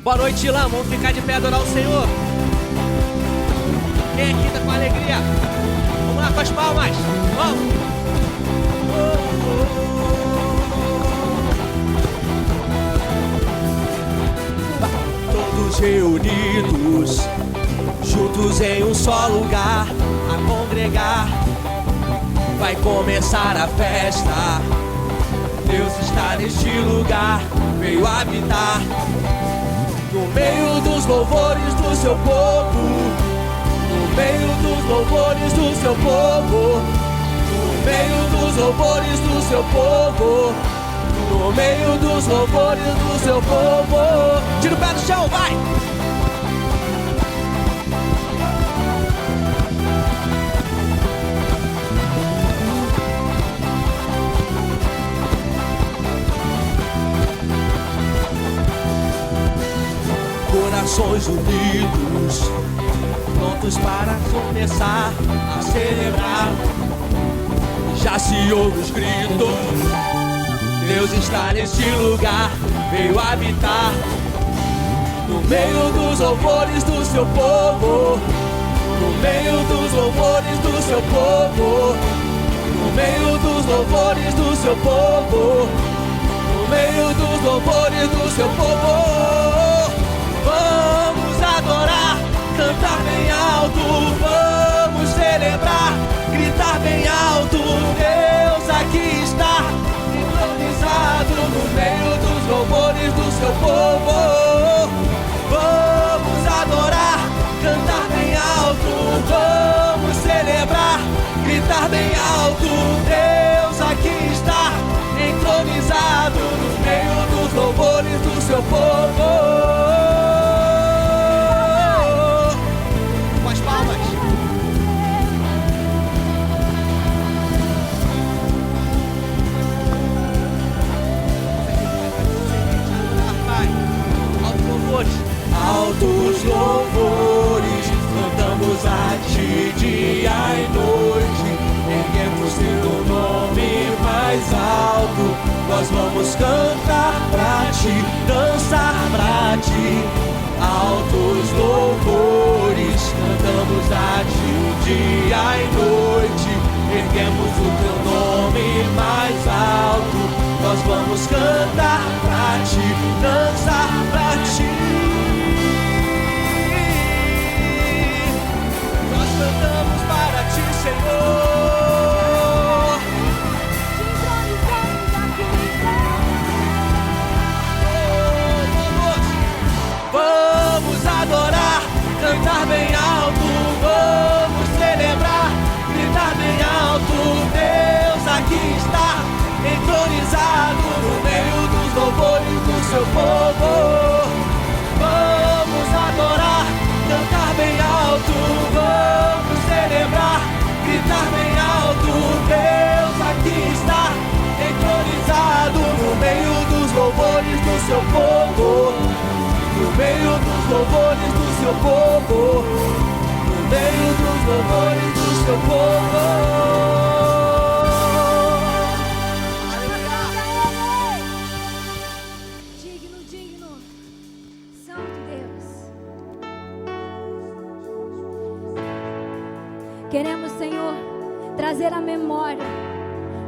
Boa noite, Ilã. Vamos ficar de pé, adorar o Senhor. Quem aqui tá com alegria? Vamos lá com as palmas. Vamos. Todos reunidos, juntos em um só lugar, a congregar. Vai começar a festa. Deus está neste lugar, veio habitar no meio dos louvores do seu povo, no meio dos louvores do seu povo, no meio dos louvores do seu povo, no meio dos louvores do seu povo. Tira o pé do chão, vai! Corações unidos, prontos para começar a celebrar. Já se ouve os gritos, Deus está neste lugar, veio habitar no meio dos louvores do seu povo, no meio dos louvores do seu povo, no meio dos louvores do seu povo, no meio dos louvores do seu povo. Vamos adorar, cantar bem alto, vamos celebrar, gritar bem alto. Deus aqui está, entronizado no meio dos louvores do seu povo. Vamos adorar, cantar bem alto, vamos celebrar, gritar bem alto. Deus aqui está, entronizado no meio dos louvores do seu povo. Altos louvores, cantamos a ti dia e noite, erguemos teu nome mais alto. Nós vamos cantar pra ti, dançar pra ti. Altos louvores, cantamos a ti dia e noite, erguemos o teu nome mais alto. Nós vamos cantar pra ti, dançar pra ti. Cantamos para ti, Senhor. Vamos adorar, cantar bem alto, vamos celebrar, gritar bem alto. Deus aqui está, entronizado no meio dos louvores do seu povo. Vamos adorar, cantar bem alto, vamos celebrar, gritar bem alto. Deus aqui está, entronizado no meio dos louvores do seu povo, no meio dos louvores do seu povo, no meio dos louvores do seu povo. Queremos, Senhor, trazer à memória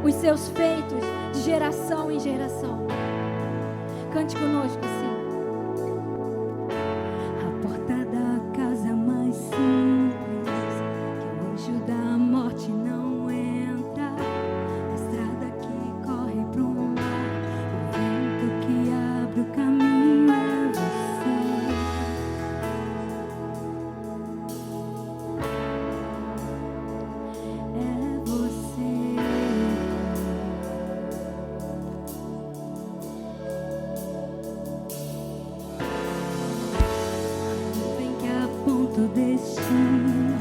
os seus feitos de geração em geração. Cante conosco, assim. A porta da casa mais simples, que o anjo da morte não entra. A estrada que corre pro mar, o vento que abre o caminho é você. O destino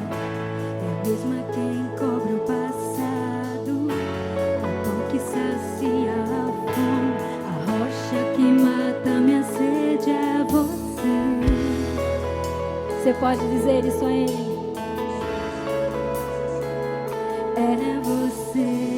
é a mesma quem cobre o passado, o pão que sacia a fome, a rocha que mata minha sede é você. Você pode dizer isso a ele? É você.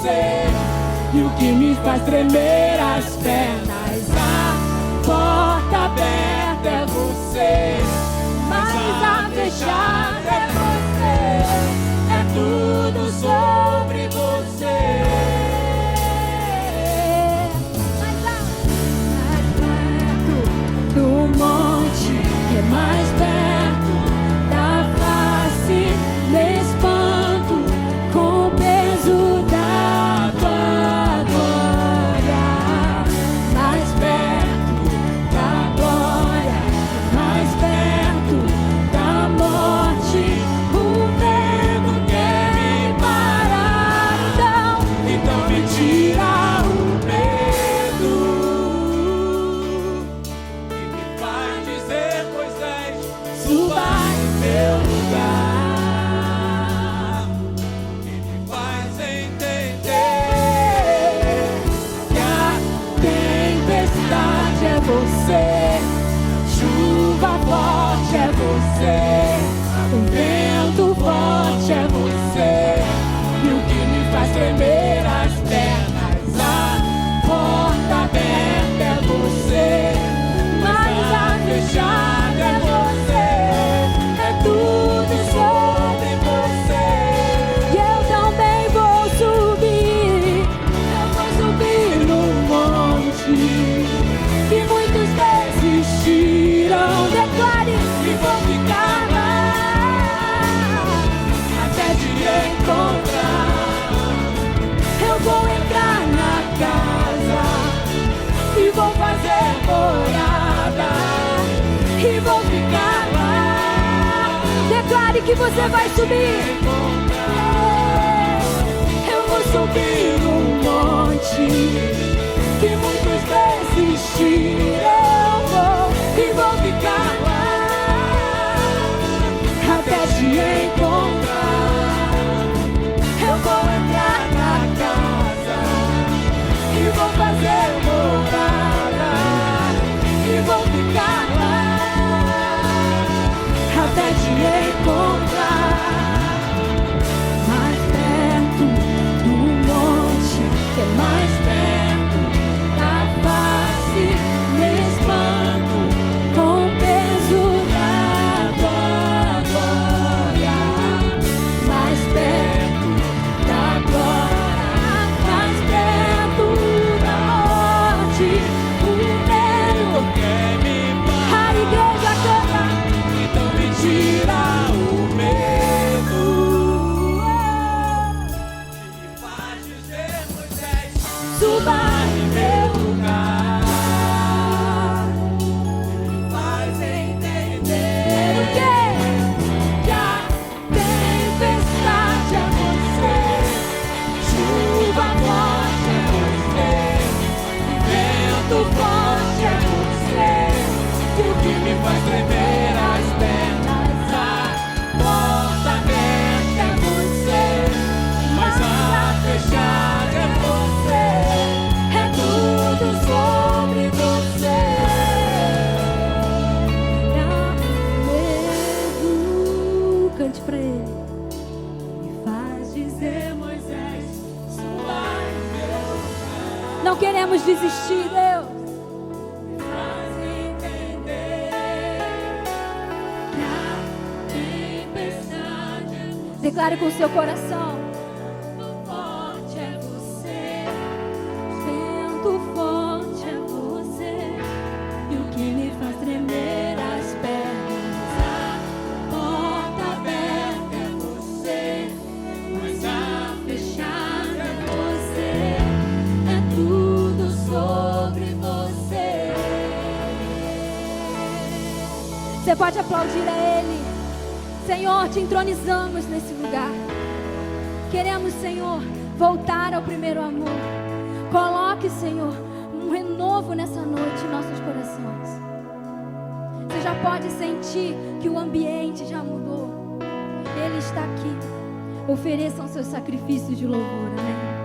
você. E o que me faz tremer as pernas, a porta aberta é você, mas a fechada é você. É tudo sobre você. Mais perto do monte, é mais perto da face. Me espanto com o peso da tua glória. Mais perto da glória, mais perto da morte. O medo quer me parar, então me tira o medo e me faz dizer, Moisés, suba em meu lugar. E me faz entender que a tempestade é você, chuva forte é você, o vento forte é você. E o que me faz tremer as pernas, a porta aberta é você, mas a fechada é você. É tudo sobre você. E eu também vou subir. Eu vou subir no monte que muitos desistiram. Declare e vou ficar lá até te encontrar. Eu vou entrar na casa e vou fazer morada e vou ficar lá. Declare que você vai subir. Eu vou subir no monte que muitos desistiram. Eu vou e vou ficar lá até te encontrar. Eu vou entrar na casa e vou fazer morada e vou ficar lá até te encontrar. Mais perto do monte, que é mais perto da face. Me espanto com o peso da tua glória. Mais perto da glória, mais perto da morte. O medo quer me parar. A igreja canta, então me tira o medo e me faz dizer, Moisés, suba em meu lugar. Me faz entender o quê? Que a tempestade é você, chuva forte é você, vento forte é você. E o que me faz tremer as pernas, a porta aberta é você, mas a fechada é você. É tudo sobre você. Medo, cante pra ele. Me faz dizer, Moisés, suba em meu lugar. Não queremos desistir, Deus. Me faz entender que a tempestade é você. Declare com o seu coração. O forte é você, vento forte é você. E o que me faz tremer as pernas, a porta aberta é você, mas a fechada é você. É tudo sobre você. Você pode aplaudir a Ele. Senhor, te entronizamos nesse lugar. Queremos, Senhor, voltar ao primeiro amor. Coloque, Senhor, um renovo nessa noite em nossos corações. Você já pode sentir que o ambiente já mudou. Ele está aqui. Ofereçam seus sacrifícios de louvor, amém?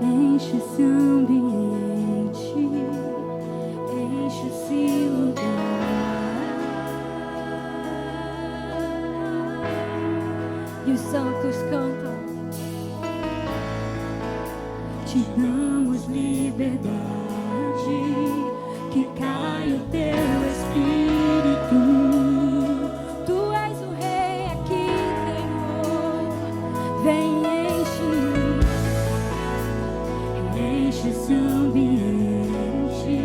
Enche esse ambiente. E os santos cantam. Te damos liberdade, que cai o teu Espírito. Tu és o Rei aqui, Senhor. Vem, enche esse ambiente,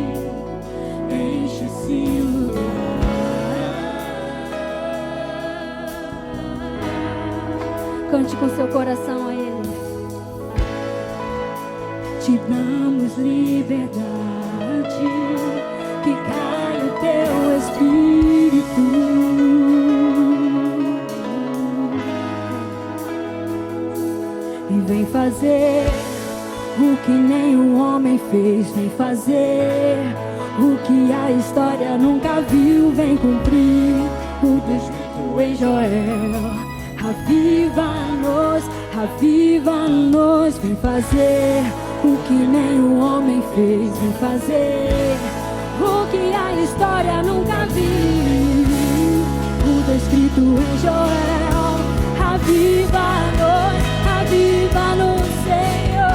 enche esse lugar. Cante com seu coração a Ele. Te damos liberdade, que cai o teu Espírito. E vem fazer o que nenhum homem fez. Vem fazer o que a história nunca viu. Vem cumprir o descrito em Joel. Aviva-nos, aviva-nos. Vem fazer o que nenhum homem fez. Vem fazer o que a história nunca viu. O descrito em Joel. Aviva-nos, aviva-nos, Senhor.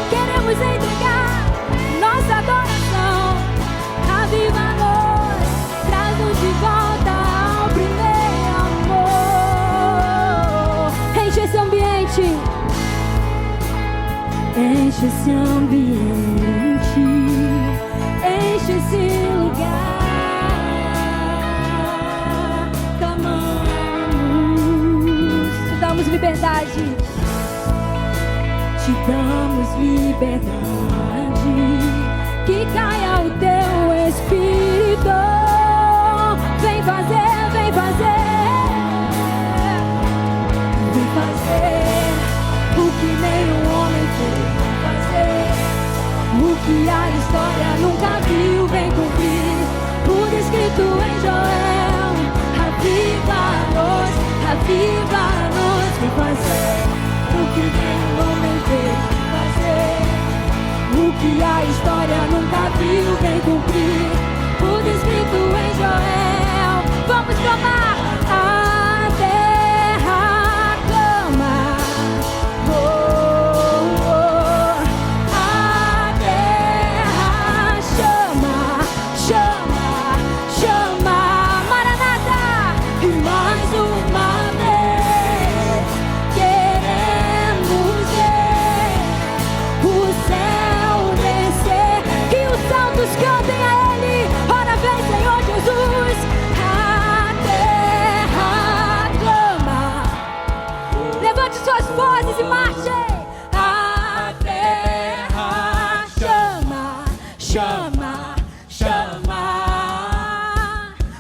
Queremos entregar nossa adoração. Aviva-nos, traz-nos de volta ao primeiro amor. Enche esse ambiente. Enche esse ambiente, enche esse lugar. Clamamos, te damos liberdade, te damos liberdade, que caia o teu Espírito. Vem fazer, vem fazer, vem fazer o que nenhum homem fez. O que a história nunca viu, vem cumprir tudo escrito em Joel. Aviva-nos, aviva-nos. Vem fazer o que nenhum homem fez. Fazer o que a história nunca viu, vem cumprir tudo escrito em Joel. Vamos clamar. A terra clama. Cantem a Ele, ora vem, Senhor Jesus. A terra clama. Levante suas vozes e marchem. A terra chama, chama, chama.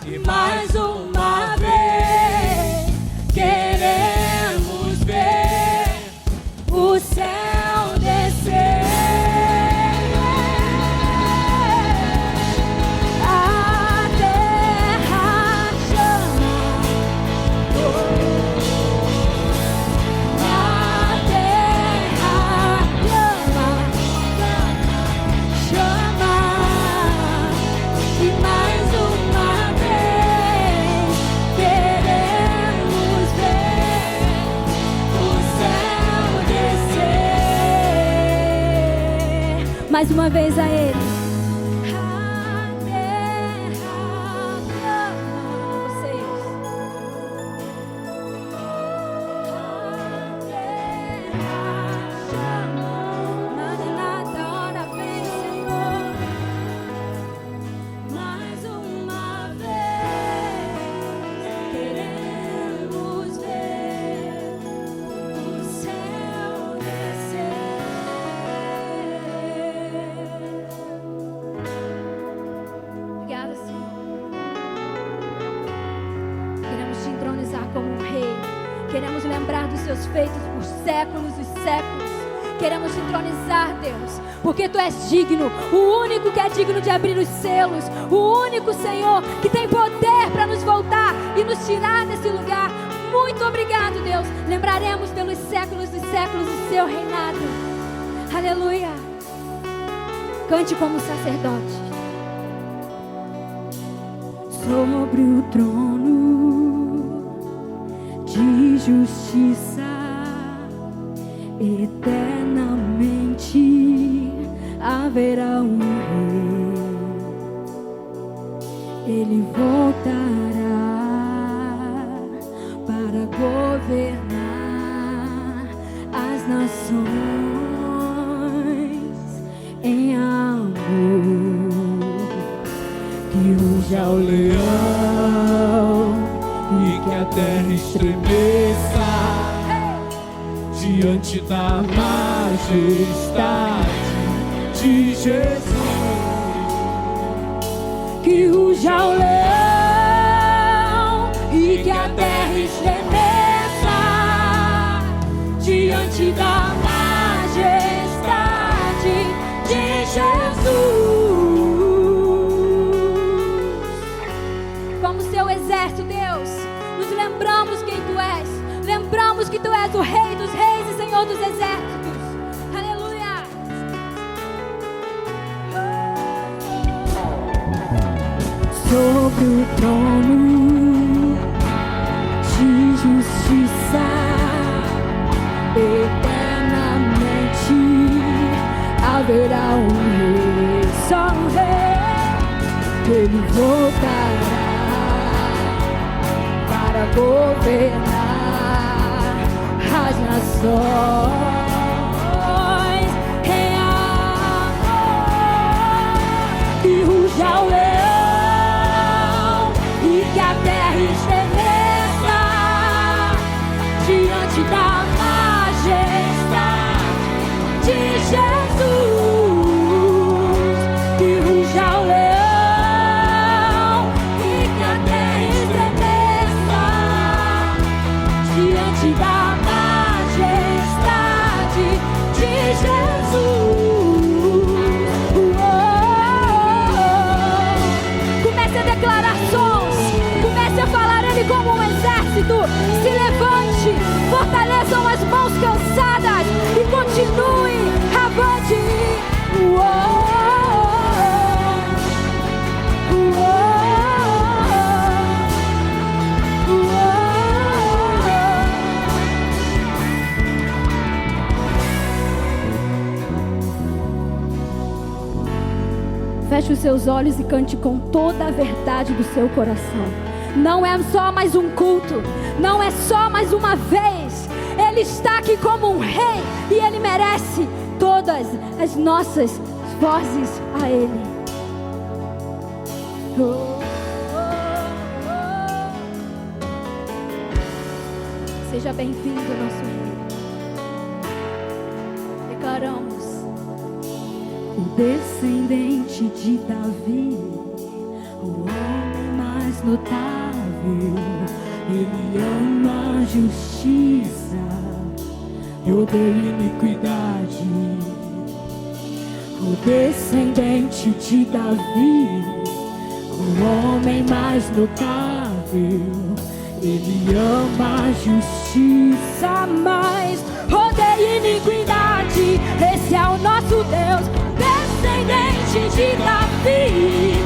E mais uma vez queremos ver o céu descer. Mais uma vez a Ele. A terra clama. Vocês. A terra chama. Nada, ora vem, Senhor. Mais uma vez queremos ver o céu descer. Obrigada, Senhor. Queremos te entronizar como um rei. Queremos lembrar dos seus feitos por séculos e séculos. Queremos te entronizar, Deus, porque Tu és digno, o único que é digno de abrir os selos, o único, Senhor, que tem poder para nos voltar e nos tirar desse lugar. Muito obrigado, Deus. Lembraremos pelos séculos e séculos o Seu reinado. Aleluia. Cante como sacerdote. Sobre o trono justiça eternamente haverá um rei. Ele voltará para governar as nações em amor. Que ruja o leão e que a terra estremeça diante da majestade de Jesus. Que ruja o leão e que a terra estremeça diante da majestade de Jesus. Como seu exército, Deus, nos lembramos quem Tu és. Lembramos que Tu és o Rei dos Reis e Senhor dos Exércitos. Aleluia. Sobre o trono de justiça eternamente haverá um rei, só um rei. Ele voltará para governar as nações em amor. Que ruja o leão e que a terra estremeça diante da majestade de Jesus. Que ruja o leão e que a terra estremeça diante da majestade de Jesus. Comece a declarar sons, comece a falar Ele como um exército. Se levante, fortaleçam as mãos cansadas e continue avante. Feche os seus olhos e cante com toda a verdade do seu coração. Não é só mais um culto, não é só mais uma vez. Ele está aqui como um rei e Ele merece todas as nossas vozes a Ele. Seja bem-vindo, nosso rei. Declaramos: o descendente de Davi, o homem mais notável, Ele ama a justiça e odeia iniquidade. O descendente de Davi, o homem mais notável, Ele ama a justiça, mas odeia iniquidade. Esse é o nosso Deus. Descendente de Davi,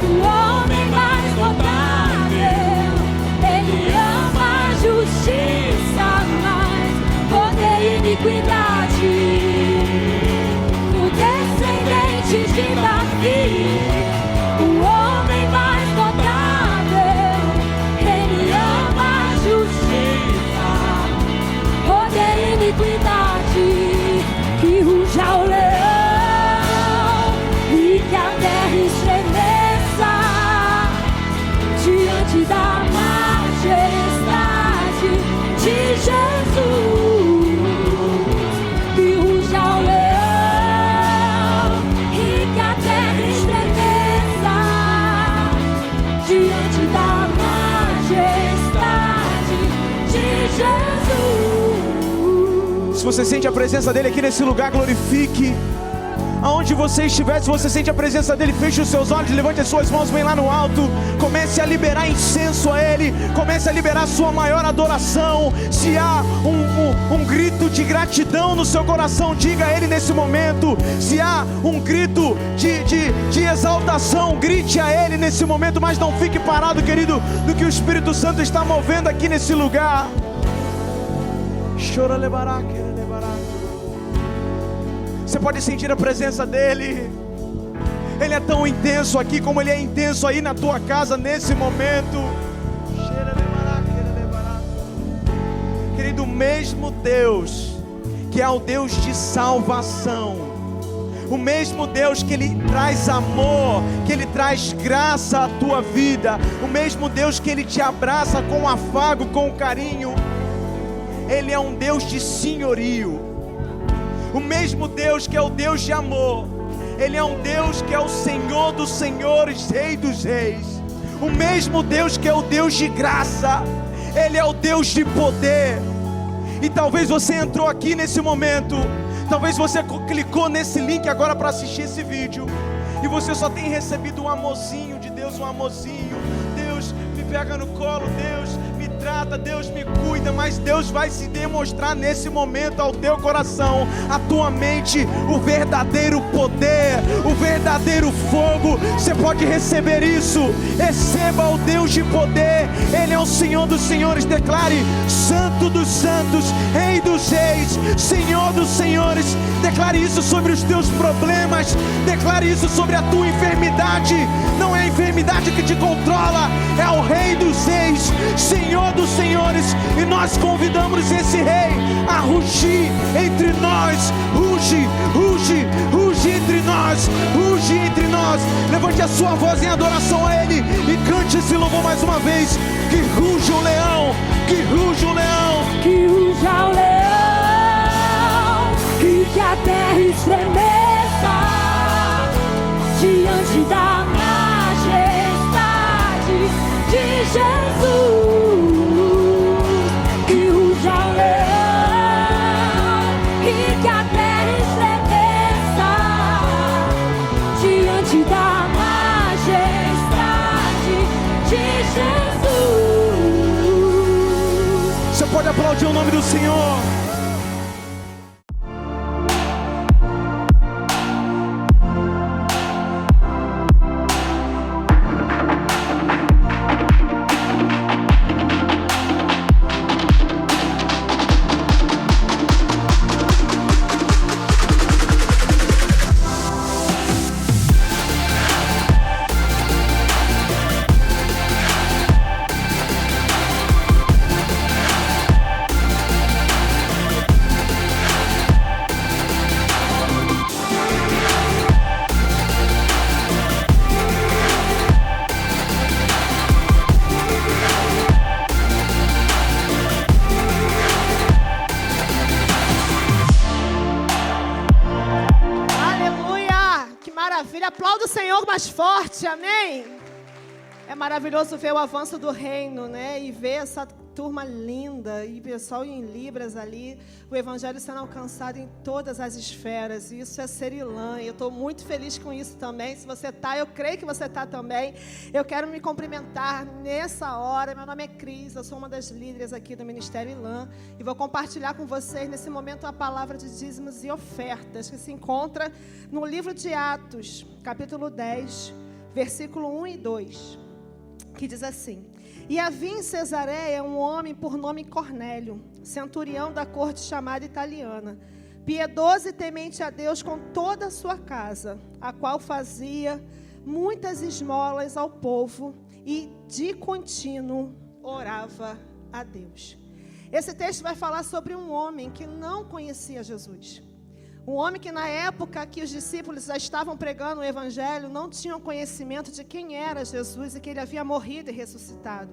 o homem mais notável, Ele ama a justiça, mas odeia iniquidade. O descendente de Davi, o homem mais notável, Ele ama a justiça, odeia iniquidade. Que ruja o leão e que a terra estremeça diante da majestade de Jesus. Que ruja o leão e que a terra estremeça diante da majestade de Jesus. Se você sente a presença dele aqui nesse lugar, glorifique. Aonde você estiver, se você sente a presença dele, feche os seus olhos, levante as suas mãos bem lá no alto. Comece a liberar incenso a ele. Comece a liberar a sua maior adoração. Se há um grito de gratidão no seu coração, diga a ele nesse momento. Se há um grito de exaltação, grite a ele nesse momento. Mas não fique parado, querido, do que o Espírito Santo está movendo aqui nesse lugar. Você pode sentir a presença dele. Ele é tão intenso aqui como ele é intenso aí na tua casa nesse momento. Querido, o mesmo Deus que é o Deus de salvação, o mesmo Deus que Ele traz amor, que Ele traz graça à tua vida, o mesmo Deus que Ele te abraça com afago, com carinho, Ele é um Deus de senhorio. O mesmo Deus que é o Deus de amor, Ele é um Deus que é o Senhor dos senhores, Rei dos reis. O mesmo Deus que é o Deus de graça, Ele é o Deus de poder. E talvez você entrou aqui nesse momento, talvez você clicou nesse link agora para assistir esse vídeo, e você só tem recebido um amorzinho de Deus, um amorzinho. Deus me pega no colo, Deus me trata, Deus me cuida, mas Deus vai se demonstrar nesse momento ao teu coração, à tua mente, o verdadeiro poder, o verdadeiro fogo. Você pode receber isso. Receba o Deus de poder. Ele é o Senhor dos senhores. Declare: Santo dos santos, Rei dos reis, Senhor dos senhores. Declare isso sobre os teus problemas. Declare isso sobre a tua enfermidade. Não é a enfermidade que te controla, é o Rei dos reis, Senhor dos senhores. E nós convidamos esse Rei a rugir entre nós. Ruge, ruge, ruge entre nós, ruge entre nós. Levante a sua voz em adoração a Ele e cante esse louvor mais uma vez. Que ruja o leão, que ruja o leão, que ruja o leão, que a terra estremeça diante da majestade de Jesus. Que ruja o leão, que a terra estremeça diante da majestade de Jesus. Você pode aplaudir o nome do Senhor. Aplauda o Senhor mais forte, amém? É maravilhoso ver o avanço do reino, né? E ver essa turma linda e pessoal em Libras ali, o evangelho sendo alcançado em todas as esferas. E isso é Serilã, e eu estou muito feliz com isso também. Se você está, eu creio que você está também. Eu quero me cumprimentar nessa hora. Meu nome é Cris, eu sou uma das líderes aqui do Ministério Ilã e vou compartilhar com vocês nesse momento a palavra de dízimos e ofertas que se encontra no livro de Atos, capítulo 10, versículo 1 e 2, que diz assim: E havia em Cesareia um homem por nome Cornélio, centurião da corte chamada italiana, piedoso e temente a Deus com toda a sua casa, a qual fazia muitas esmolas ao povo e de contínuo orava a Deus. Esse texto vai falar sobre um homem que não conhecia Jesus. Um homem que na época que os discípulos já estavam pregando o evangelho, não tinham conhecimento de quem era Jesus e que ele havia morrido e ressuscitado.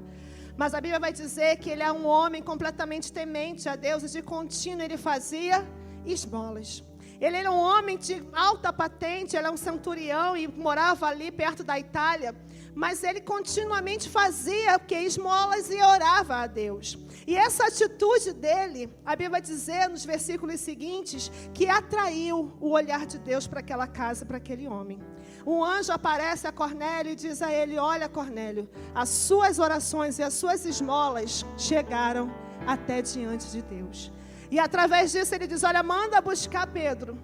Mas a Bíblia vai dizer que ele é um homem completamente temente a Deus e de contínuo ele fazia esmolas. Ele era um homem de alta patente, ele é um centurião e morava ali perto da Itália, mas ele continuamente fazia esmolas e orava a Deus. E essa atitude dele, a Bíblia vai dizer nos versículos seguintes, que atraiu o olhar de Deus para aquela casa, para aquele homem. Um anjo aparece a Cornélio e diz a ele: olha, Cornélio, as suas orações e as suas esmolas chegaram até diante de Deus. E através disso ele diz: olha, manda buscar Pedro.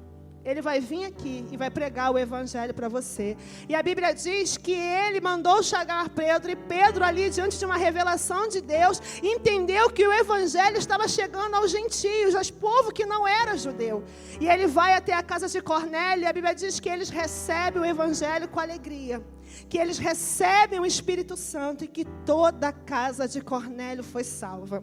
ele vai vir aqui e vai pregar o evangelho para você. E a Bíblia diz que ele mandou chamar Pedro, e Pedro ali, diante de uma revelação de Deus, entendeu que o evangelho estava chegando aos gentios, aos povos que não era judeu. E ele vai até a casa de Cornélio, e a Bíblia diz que eles recebem o evangelho com alegria, que eles recebem o Espírito Santo e que toda a casa de Cornélio foi salva.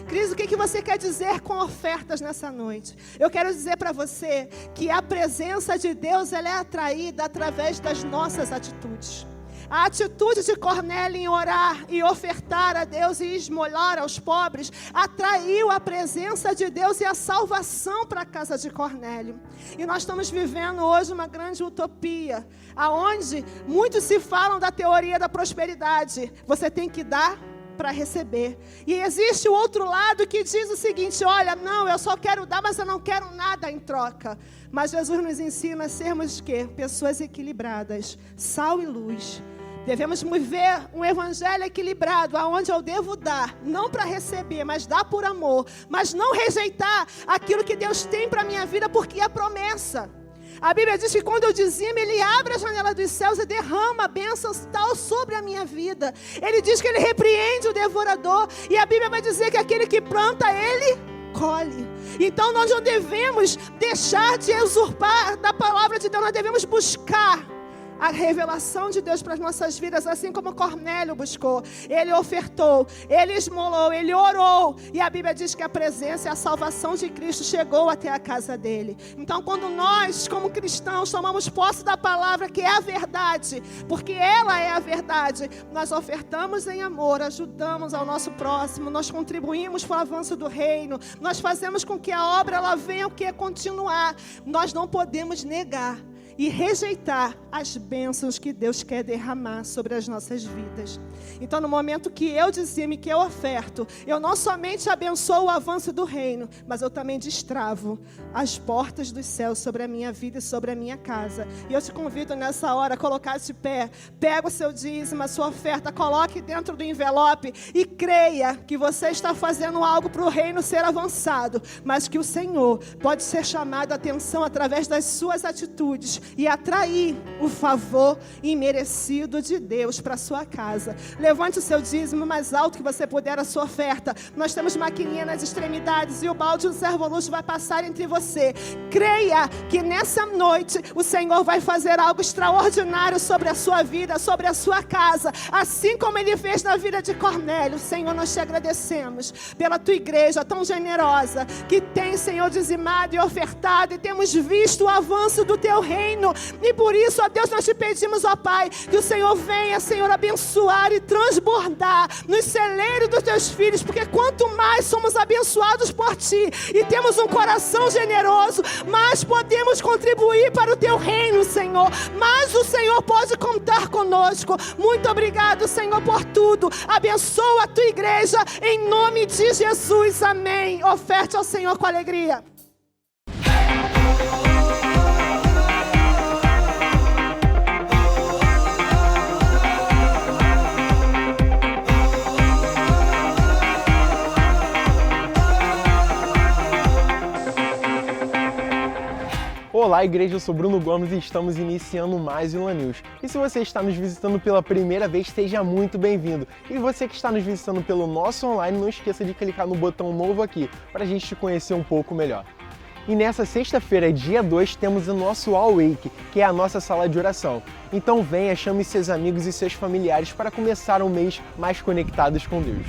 Cris, o que você quer dizer com ofertas nessa noite? Eu quero dizer para você que a presença de Deus, ela é atraída através das nossas atitudes. A atitude de Cornélio em orar e ofertar a Deus e esmolar aos pobres atraiu a presença de Deus e a salvação para a casa de Cornélio. E nós estamos vivendo hoje uma grande utopia, aonde muitos se falam da teoria da prosperidade. Você tem que dar para receber. E existe o outro lado que diz o seguinte: olha, não, eu só quero dar, mas eu não quero nada em troca. Mas Jesus nos ensina a sermos o quê? Pessoas equilibradas, sal e luz. Devemos viver um evangelho equilibrado, aonde eu devo dar, não para receber, mas dar por amor, mas não rejeitar aquilo que Deus tem para a minha vida, porque é promessa. A Bíblia diz que quando eu dizimo, Ele abre a janela dos céus e derrama bênçãos tal sobre a minha vida. Ele diz que Ele repreende o devorador, e a Bíblia vai dizer que aquele que planta, Ele colhe. Então nós não devemos deixar de usurpar da palavra de Deus, nós devemos buscar a revelação de Deus para as nossas vidas, assim como Cornélio buscou. Ele ofertou, ele esmolou, ele orou. E a Bíblia diz que a presença e a salvação de Cristo chegou até a casa dele. Então, quando nós, como cristãos, tomamos posse da palavra, que é a verdade, porque ela é a verdade, nós ofertamos em amor, ajudamos ao nosso próximo, nós contribuímos para o avanço do reino, nós fazemos com que a obra ela venha continuar. Nós não podemos negar e rejeitar as bênçãos que Deus quer derramar sobre as nossas vidas. Então, no momento que eu dizimo, que eu oferto, eu não somente abençoo o avanço do reino, mas eu também destravo as portas dos céus sobre a minha vida e sobre a minha casa. E eu te convido nessa hora a colocar de pé, pega o seu dízimo, a sua oferta, coloque dentro do envelope e creia que você está fazendo algo para o reino ser avançado, mas que o Senhor pode ser chamado a atenção através das suas atitudes e atrair o favor imerecido de Deus para a sua casa. Levante o seu dízimo mais alto que você puder, a sua oferta. Nós temos maquininha nas extremidades e o balde do servo-luxo vai passar entre você. Creia que nessa noite o Senhor vai fazer algo extraordinário sobre a sua vida, sobre a sua casa, assim como Ele fez na vida de Cornélio. Senhor, nós te agradecemos pela tua igreja tão generosa, que tem, Senhor, dizimado e ofertado, e temos visto o avanço do teu reino. E por isso, ó Deus, nós te pedimos, ó Pai, que o Senhor venha, Senhor, abençoar e transbordar nos celeiros dos teus filhos, porque quanto mais somos abençoados por ti e temos um coração generoso, mais podemos contribuir para o teu reino, Senhor. Mas o Senhor pode contar conosco. Muito obrigado, Senhor, por tudo. Abençoa a tua igreja em nome de Jesus. Amém. Oferte ao Senhor com alegria. Olá, igreja, eu sou Bruno Gomes e estamos iniciando mais um News. E se você está nos visitando pela primeira vez, seja muito bem-vindo. E você que está nos visitando pelo nosso online, não esqueça de clicar no botão novo aqui, para a gente te conhecer um pouco melhor. E nessa sexta-feira, dia 2, temos o nosso All Wake, que é a nossa sala de oração. Então venha, chame seus amigos e seus familiares para começar um mês mais conectados com Deus.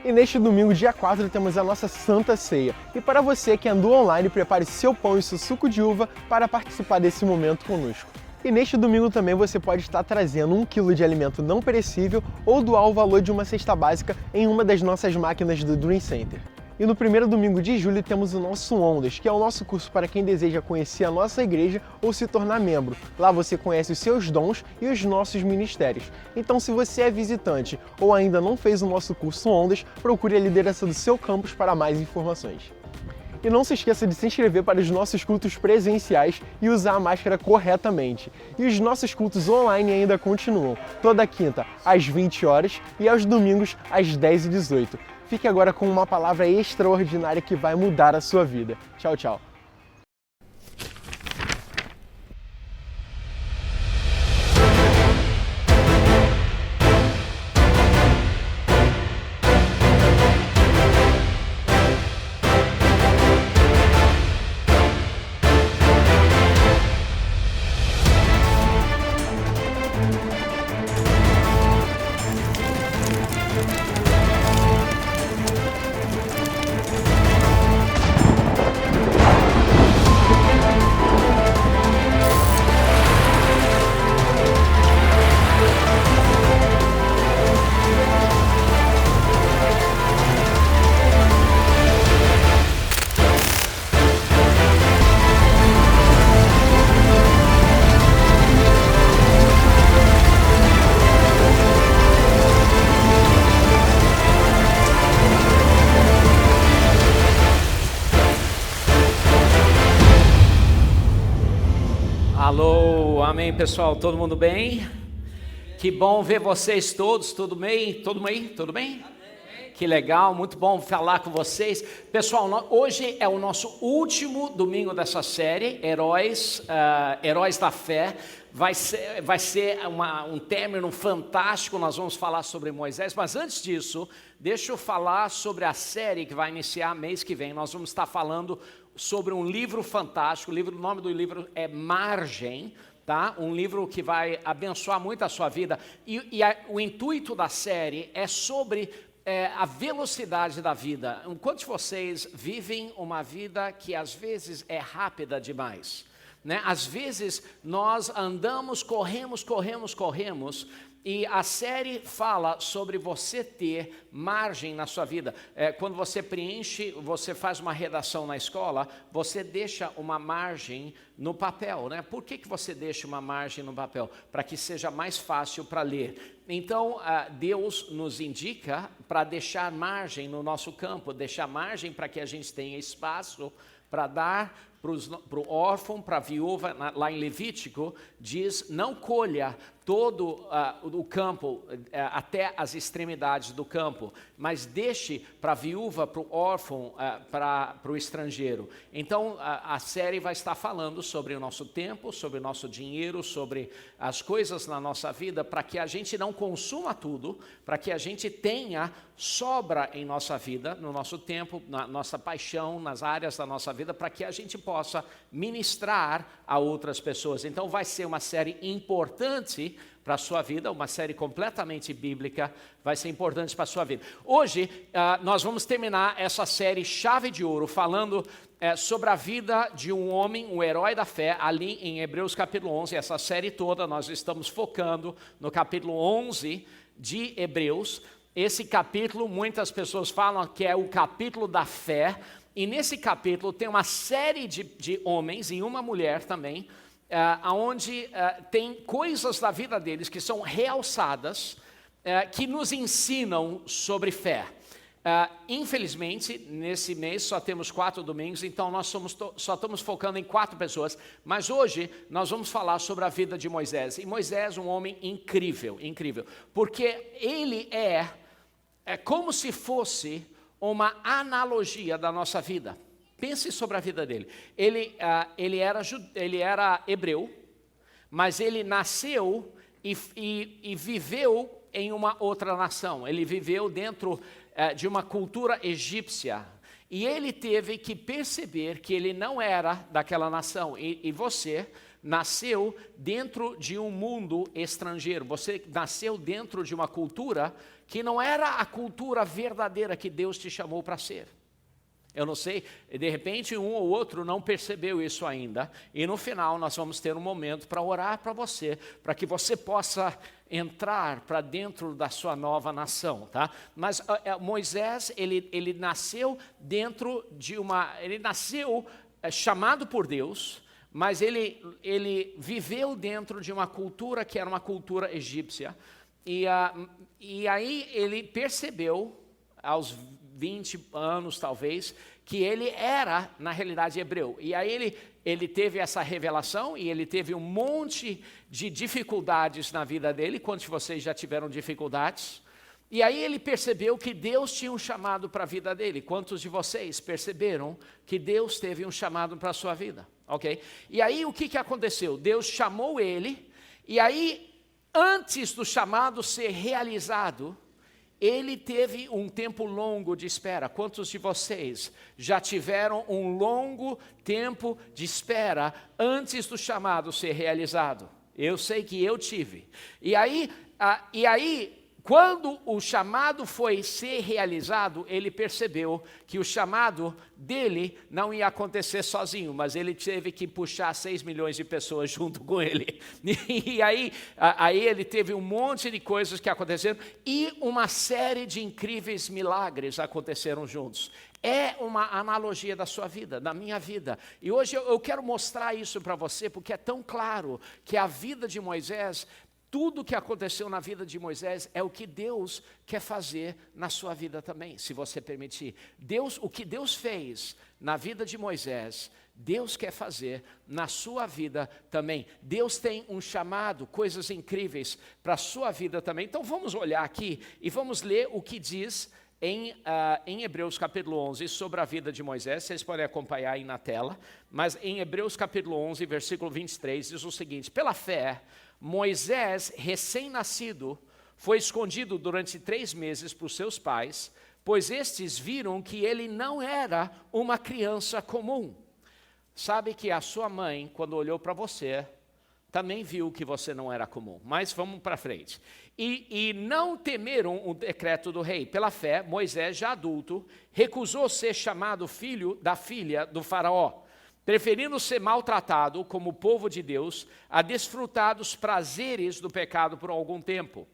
E neste domingo, dia 4, temos a nossa Santa Ceia. E para você que andou online, prepare seu pão e seu suco de uva para participar desse momento conosco. E neste domingo também você pode estar trazendo 1 kg de alimento não perecível ou doar o valor de uma cesta básica em uma das nossas máquinas do Dream Center. E no primeiro domingo de julho temos o nosso Ondas, que é o nosso curso para quem deseja conhecer a nossa igreja ou se tornar membro. Lá você conhece os seus dons e os nossos ministérios. Então, se você é visitante ou ainda não fez o nosso curso Ondas, procure a liderança do seu campus para mais informações. E não se esqueça de se inscrever para os nossos cultos presenciais e usar a máscara corretamente. E os nossos cultos online ainda continuam, toda quinta às 20 horas e aos domingos às 10h18. Fique agora com uma palavra extraordinária que vai mudar a sua vida. Tchau, tchau. Amém, pessoal? Todo mundo bem? Que bom ver vocês todos. Tudo bem? Tudo bem? Tudo bem? Que legal, muito bom falar com vocês. Pessoal, hoje é o nosso último domingo dessa série, Heróis da Fé. Vai ser um término fantástico, nós vamos falar sobre Moisés. Mas antes disso, deixa eu falar sobre a série que vai iniciar mês que vem. Nós vamos estar falando sobre um livro fantástico. O nome do livro é Margem. Tá? Um livro que vai abençoar muito a sua vida. O intuito da série é sobre a velocidade da vida. Quantos de vocês vivem uma vida que às vezes é rápida demais? Né? Às vezes nós andamos, corremos, e a série fala sobre você ter margem na sua vida. Quando você você faz uma redação na escola, você deixa uma margem no papel, né? Por que você deixa uma margem no papel? Para que seja mais fácil para ler. Então, Deus nos indica para deixar margem no nosso campo, deixar margem para que a gente tenha espaço para dar para o órfão, para a viúva. Lá em Levítico, diz, não colha todo o campo até as extremidades do campo, mas deixe para a viúva, para o órfão, para o estrangeiro. Então, a série vai estar falando sobre o nosso tempo, sobre o nosso dinheiro, sobre as coisas na nossa vida, para que a gente não consuma tudo, para que a gente tenha sobra em nossa vida, no nosso tempo, na nossa paixão, nas áreas da nossa vida, para que a gente possa ministrar a outras pessoas. Então vai ser uma série importante para a sua vida, uma série completamente bíblica, vai ser importante para a sua vida. Hoje nós vamos terminar essa série Chave de Ouro, falando sobre a vida de um homem, um herói da fé, ali em Hebreus capítulo 11. Essa série toda nós estamos focando no capítulo 11 de Hebreus. Esse capítulo, muitas pessoas falam que é o capítulo da fé, e nesse capítulo tem uma série de homens e uma mulher também, onde tem coisas da vida deles que são realçadas, que nos ensinam sobre fé. Infelizmente, nesse mês só temos 4 domingos, então nós só estamos focando em 4 pessoas, mas hoje nós vamos falar sobre a vida de Moisés. E Moisés, um homem incrível, porque ele é como se fosse uma analogia da nossa vida. Pense sobre a vida dele. Ele era hebreu, mas ele nasceu e viveu em uma outra nação. Ele viveu dentro de uma cultura egípcia. E ele teve que perceber que ele não era daquela nação. E você nasceu dentro de um mundo estrangeiro. Você nasceu dentro de uma cultura que não era a cultura verdadeira que Deus te chamou para ser. Eu não sei, de repente um ou outro não percebeu isso ainda, e no final nós vamos ter um momento para orar para você, para que você possa entrar para dentro da sua nova nação, tá? Mas Moisés, ele nasceu dentro de ele nasceu chamado por Deus, mas ele viveu dentro de uma cultura que era uma cultura egípcia, e aí ele percebeu, aos 20 anos talvez, que ele era, na realidade, hebreu. E aí ele teve essa revelação, e ele teve um monte de dificuldades na vida dele. Quantos de vocês já tiveram dificuldades? E aí ele percebeu que Deus tinha um chamado para a vida dele. Quantos de vocês perceberam que Deus teve um chamado para a sua vida? Ok? E aí o que aconteceu? Deus chamou ele, e aí, antes do chamado ser realizado, ele teve um tempo longo de espera. Quantos de vocês já tiveram um longo tempo de espera antes do chamado ser realizado? Eu sei que eu tive. E aí, quando o chamado foi ser realizado, ele percebeu que o chamado dele não ia acontecer sozinho, mas ele teve que puxar 6 milhões de pessoas junto com ele. E aí ele teve um monte de coisas que aconteceram, e uma série de incríveis milagres aconteceram juntos. É uma analogia da sua vida, da minha vida. E hoje eu quero mostrar isso para você, porque é tão claro que a vida de Moisés tudo que aconteceu na vida de Moisés é o que Deus quer fazer na sua vida também, se você permitir. O que Deus fez na vida de Moisés, Deus quer fazer na sua vida também. Deus tem um chamado, coisas incríveis para a sua vida também. Então vamos olhar aqui e vamos ler o que diz em Hebreus capítulo 11 sobre a vida de Moisés. Vocês podem acompanhar aí na tela, mas em Hebreus capítulo 11, versículo 23, diz o seguinte: pela fé, Moisés, recém-nascido, foi escondido durante 3 meses por seus pais, pois estes viram que ele não era uma criança comum. Sabe que a sua mãe, quando olhou para você, também viu que você não era comum. Mas vamos para frente. E não temeram o decreto do rei. Pela fé, Moisés, já adulto, recusou ser chamado filho da filha do faraó, preferindo ser maltratado como povo de Deus a desfrutar dos prazeres do pecado por algum tempo.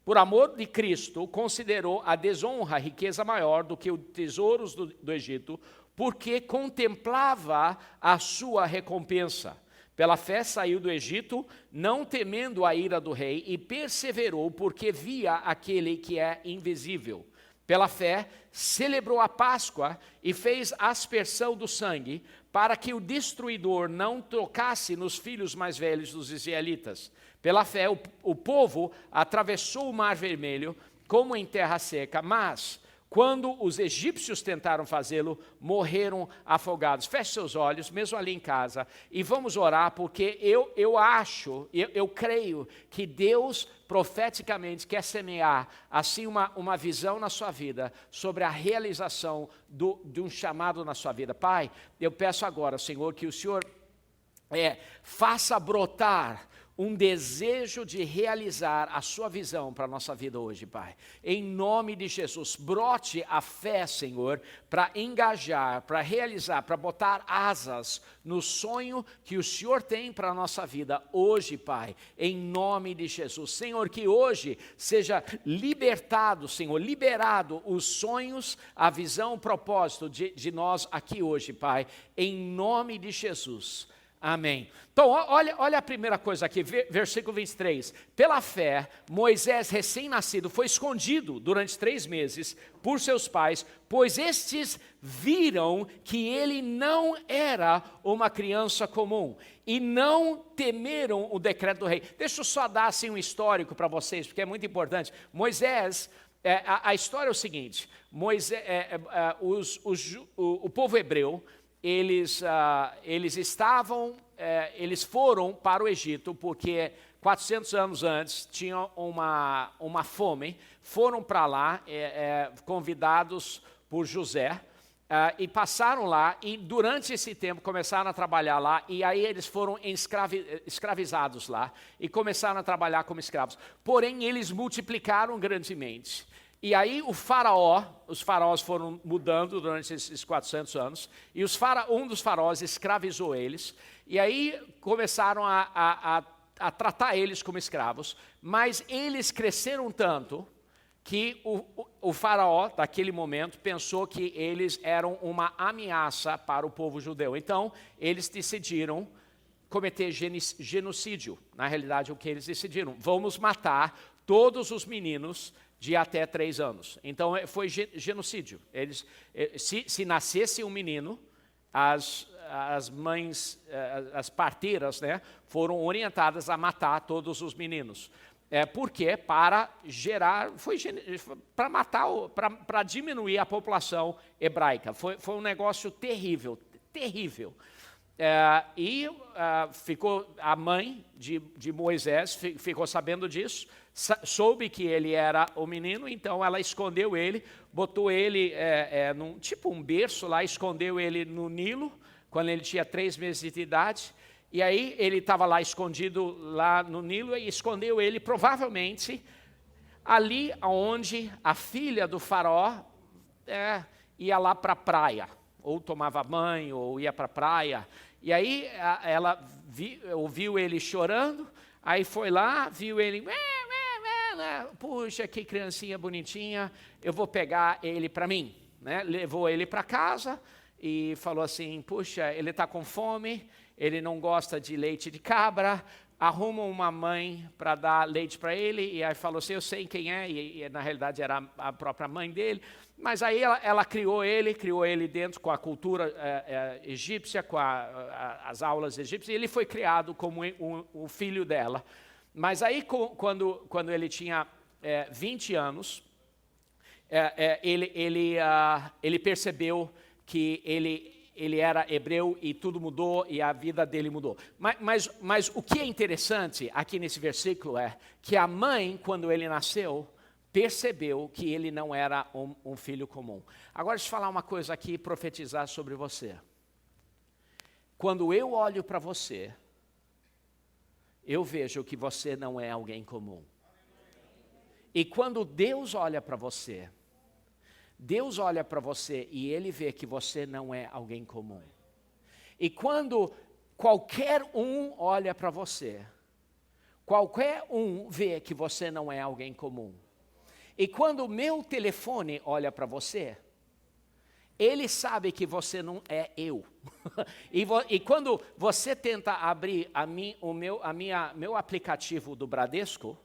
Por amor de Cristo, considerou a desonra riqueza maior do que os tesouros do Egito, porque contemplava a sua recompensa. Pela fé saiu do Egito, não temendo a ira do rei, e perseverou porque via aquele que é invisível. Pela fé, celebrou a Páscoa e fez aspersão do sangue, para que o destruidor não tocasse nos filhos mais velhos dos israelitas. Pela fé, o povo atravessou o Mar Vermelho como em terra seca, mas quando os egípcios tentaram fazê-lo, morreram afogados. Feche seus olhos, mesmo ali em casa, e vamos orar, porque eu creio que Deus profeticamente quer semear assim uma visão na sua vida sobre a realização de um chamado na sua vida. Pai, eu peço agora, Senhor, que o Senhor faça brotar um desejo de realizar a sua visão para a nossa vida hoje, Pai. Em nome de Jesus, brote a fé, Senhor, para engajar, para realizar, para botar asas no sonho que o Senhor tem para a nossa vida hoje, Pai. Em nome de Jesus. Senhor, que hoje seja libertado, Senhor, liberado os sonhos, a visão, o propósito de nós aqui hoje, Pai. Em nome de Jesus. Amém. Então, olha a primeira coisa aqui, versículo 23. Pela fé, Moisés, recém-nascido, foi escondido durante 3 meses por seus pais, pois estes viram que ele não era uma criança comum e não temeram o decreto do rei. Deixa eu só dar assim um histórico para vocês, porque é muito importante. Moisés, a história é o seguinte: Moisés, o povo hebreu, eles foram para o Egito porque 400 anos antes tinham uma fome, foram para lá convidados por José e passaram lá, e durante esse tempo começaram a trabalhar lá, e aí eles foram escravizados lá e começaram a trabalhar como escravos. Porém, eles multiplicaram grandemente. E aí os faraós foram mudando durante esses 400 anos, e um dos faraós escravizou eles, e aí começaram a tratar eles como escravos, mas eles cresceram tanto que o faraó, daquele momento, pensou que eles eram uma ameaça para o povo judeu. Então, eles decidiram cometer genocídio. Na realidade, o que eles decidiram? Vamos matar todos os meninos de até 3 anos. Então, foi genocídio. Se nascesse um menino, as mães, as parteiras, né, foram orientadas a matar todos os meninos. Por quê? Para gerar, para matar, para diminuir a população hebraica. Foi um negócio terrível, terrível. Ficou a mãe de Moisés ficou sabendo disso, soube que ele era o menino, então ela escondeu ele, botou ele num tipo um berço lá, escondeu ele no Nilo, quando ele tinha 3 meses de idade, e aí ele estava lá escondido lá no Nilo, e escondeu ele provavelmente ali onde a filha do faraó ia lá para a praia, ou tomava banho, ou ia para a praia. E aí ela ouviu ele chorando, aí foi lá, viu ele, puxa, que criancinha bonitinha, eu vou pegar ele para mim, né? Levou ele para casa e falou assim, puxa, ele está com fome, ele não gosta de leite de cabra, arrumam uma mãe para dar leite para ele, e aí falou assim, eu sei quem é, e na realidade era a própria mãe dele, mas aí ela criou ele dentro com a cultura egípcia, com as aulas egípcias, e ele foi criado como um filho dela. Mas aí quando ele tinha 20 anos, ele percebeu que ele era hebreu e tudo mudou e a vida dele mudou. Mas o que é interessante aqui nesse versículo é que a mãe, quando ele nasceu, percebeu que ele não era um filho comum. Agora deixa eu falar uma coisa aqui e profetizar sobre você. Quando eu olho para você, eu vejo que você não é alguém comum. E quando Deus olha para você, Deus olha para você e Ele vê que você não é alguém comum. E quando qualquer um olha para você, qualquer um vê que você não é alguém comum. E quando o meu telefone olha para você, ele sabe que você não é eu. E quando você tenta abrir meu aplicativo do Bradesco,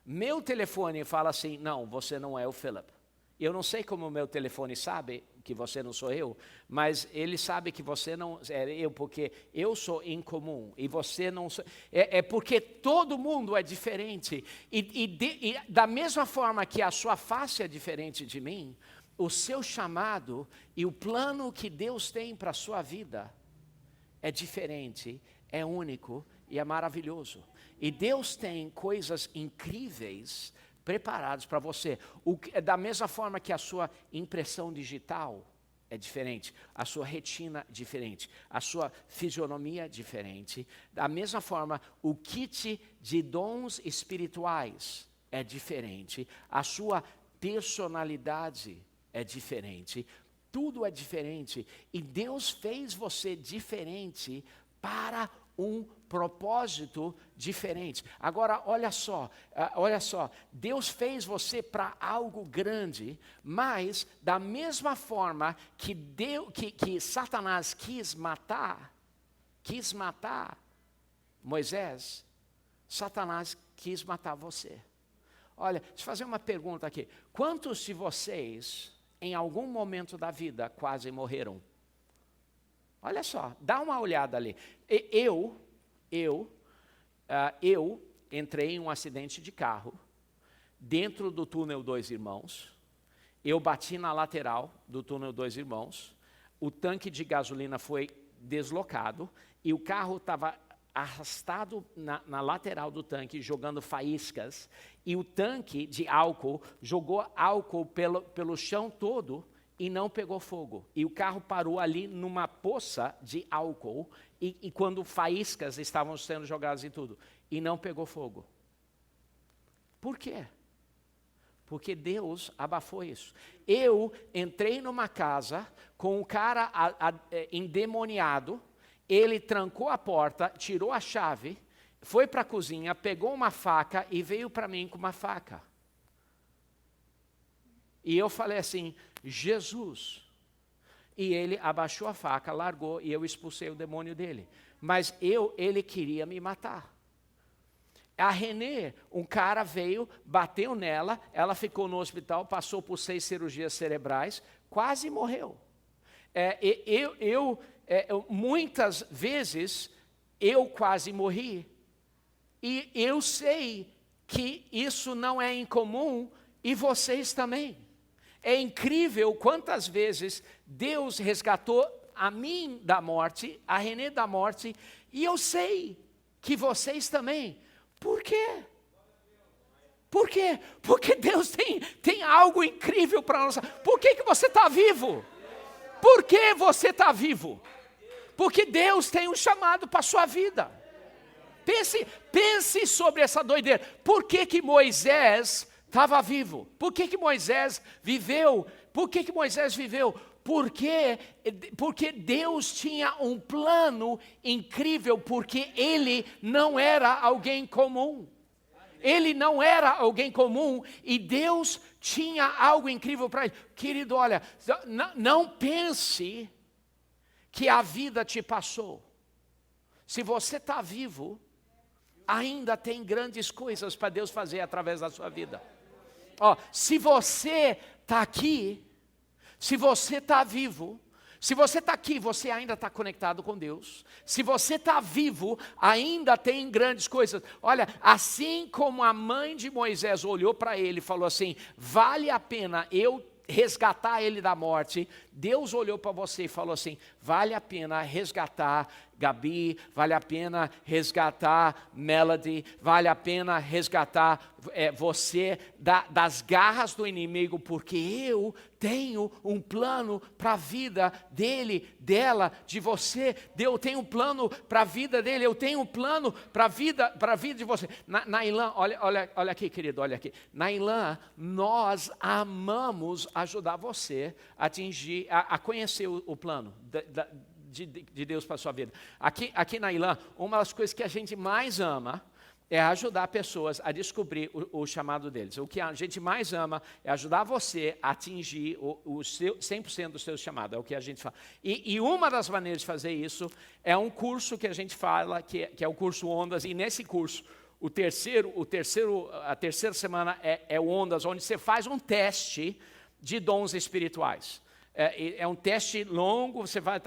meu telefone fala assim, não, você não é o Philip. Eu não sei como o meu telefone sabe que você não sou eu, mas ele sabe que você não é eu, porque eu sou incomum e você não sou. É porque todo mundo é diferente. E da mesma forma que a sua face é diferente de mim, o seu chamado e o plano que Deus tem para a sua vida é diferente, é único e é maravilhoso. E Deus tem coisas incríveis preparados para você. Da mesma forma que a sua impressão digital é diferente, a sua retina é diferente, a sua fisionomia é diferente, da mesma forma o kit de dons espirituais é diferente, a sua personalidade é diferente, tudo é diferente. E Deus fez você diferente para um propósito diferente. Agora, olha só, Deus fez você para algo grande, mas da mesma forma que Satanás quis matar Moisés, Satanás quis matar você. Olha, deixa eu fazer uma pergunta aqui. Quantos de vocês, em algum momento da vida, quase morreram? Olha só, dá uma olhada ali. Eu entrei em um acidente de carro, dentro do túnel Dois Irmãos. Eu bati na lateral do túnel Dois Irmãos. O tanque de gasolina foi deslocado e o carro estava arrastado na lateral do tanque, jogando faíscas. E o tanque de álcool jogou álcool pelo chão todo e não pegou fogo. E o carro parou ali numa poça de álcool, e quando faíscas estavam sendo jogadas e tudo, e não pegou fogo. Por quê? Porque Deus abafou isso. Eu entrei numa casa com um cara endemoniado, ele trancou a porta, tirou a chave, foi para a cozinha, pegou uma faca e veio para mim com uma faca. E eu falei assim, Jesus. E ele abaixou a faca, largou e eu expulsei o demônio dele. Mas ele queria me matar. A Renê, um cara veio, bateu nela, ela ficou no hospital, passou por 6 cirurgias cerebrais, quase morreu. Muitas vezes eu quase morri. E eu sei que isso não é incomum e vocês também. É incrível quantas vezes Deus resgatou a mim da morte, a Renê da morte, e eu sei que vocês também. Por quê? Por quê? Porque Deus tem algo incrível para nós. Por que você está vivo? Por que você está vivo? Porque Deus tem um chamado para a sua vida. Pense sobre essa doideira. Por que Moisés estava vivo? Por que Moisés viveu? Por que Moisés viveu? Porque Deus tinha um plano incrível, porque ele não era alguém comum. Ele não era alguém comum e Deus tinha algo incrível para ele. Querido, olha, não pense que a vida te passou. Se você está vivo, ainda tem grandes coisas para Deus fazer através da sua vida. Ó, se você está aqui, se você está vivo, se você está aqui, você ainda está conectado com Deus. Se você está vivo, ainda tem grandes coisas. Olha, assim como a mãe de Moisés olhou para ele e falou assim, vale a pena eu resgatar ele da morte, Deus olhou para você e falou assim, vale a pena resgatar Gabi, vale a pena resgatar Melody, vale a pena resgatar você das garras do inimigo, porque eu tenho um plano para a vida dele, dela, de você. Eu tenho um plano para a vida dele, eu tenho um plano para a vida de você. Na Ilan, olha aqui, querido, olha aqui. Na Ilan, nós amamos ajudar você a atingir, a conhecer o plano de Deus para a sua vida. Aqui na Ilan, uma das coisas que a gente mais ama é ajudar pessoas a descobrir o chamado deles. O que a gente mais ama é ajudar você a atingir o 100% do seu chamado, é o que a gente fala. E uma das maneiras de fazer isso é um curso que a gente fala, que é o curso Ondas, e nesse curso, a terceira semana é o Ondas, onde você faz um teste de dons espirituais. É um teste longo, você vai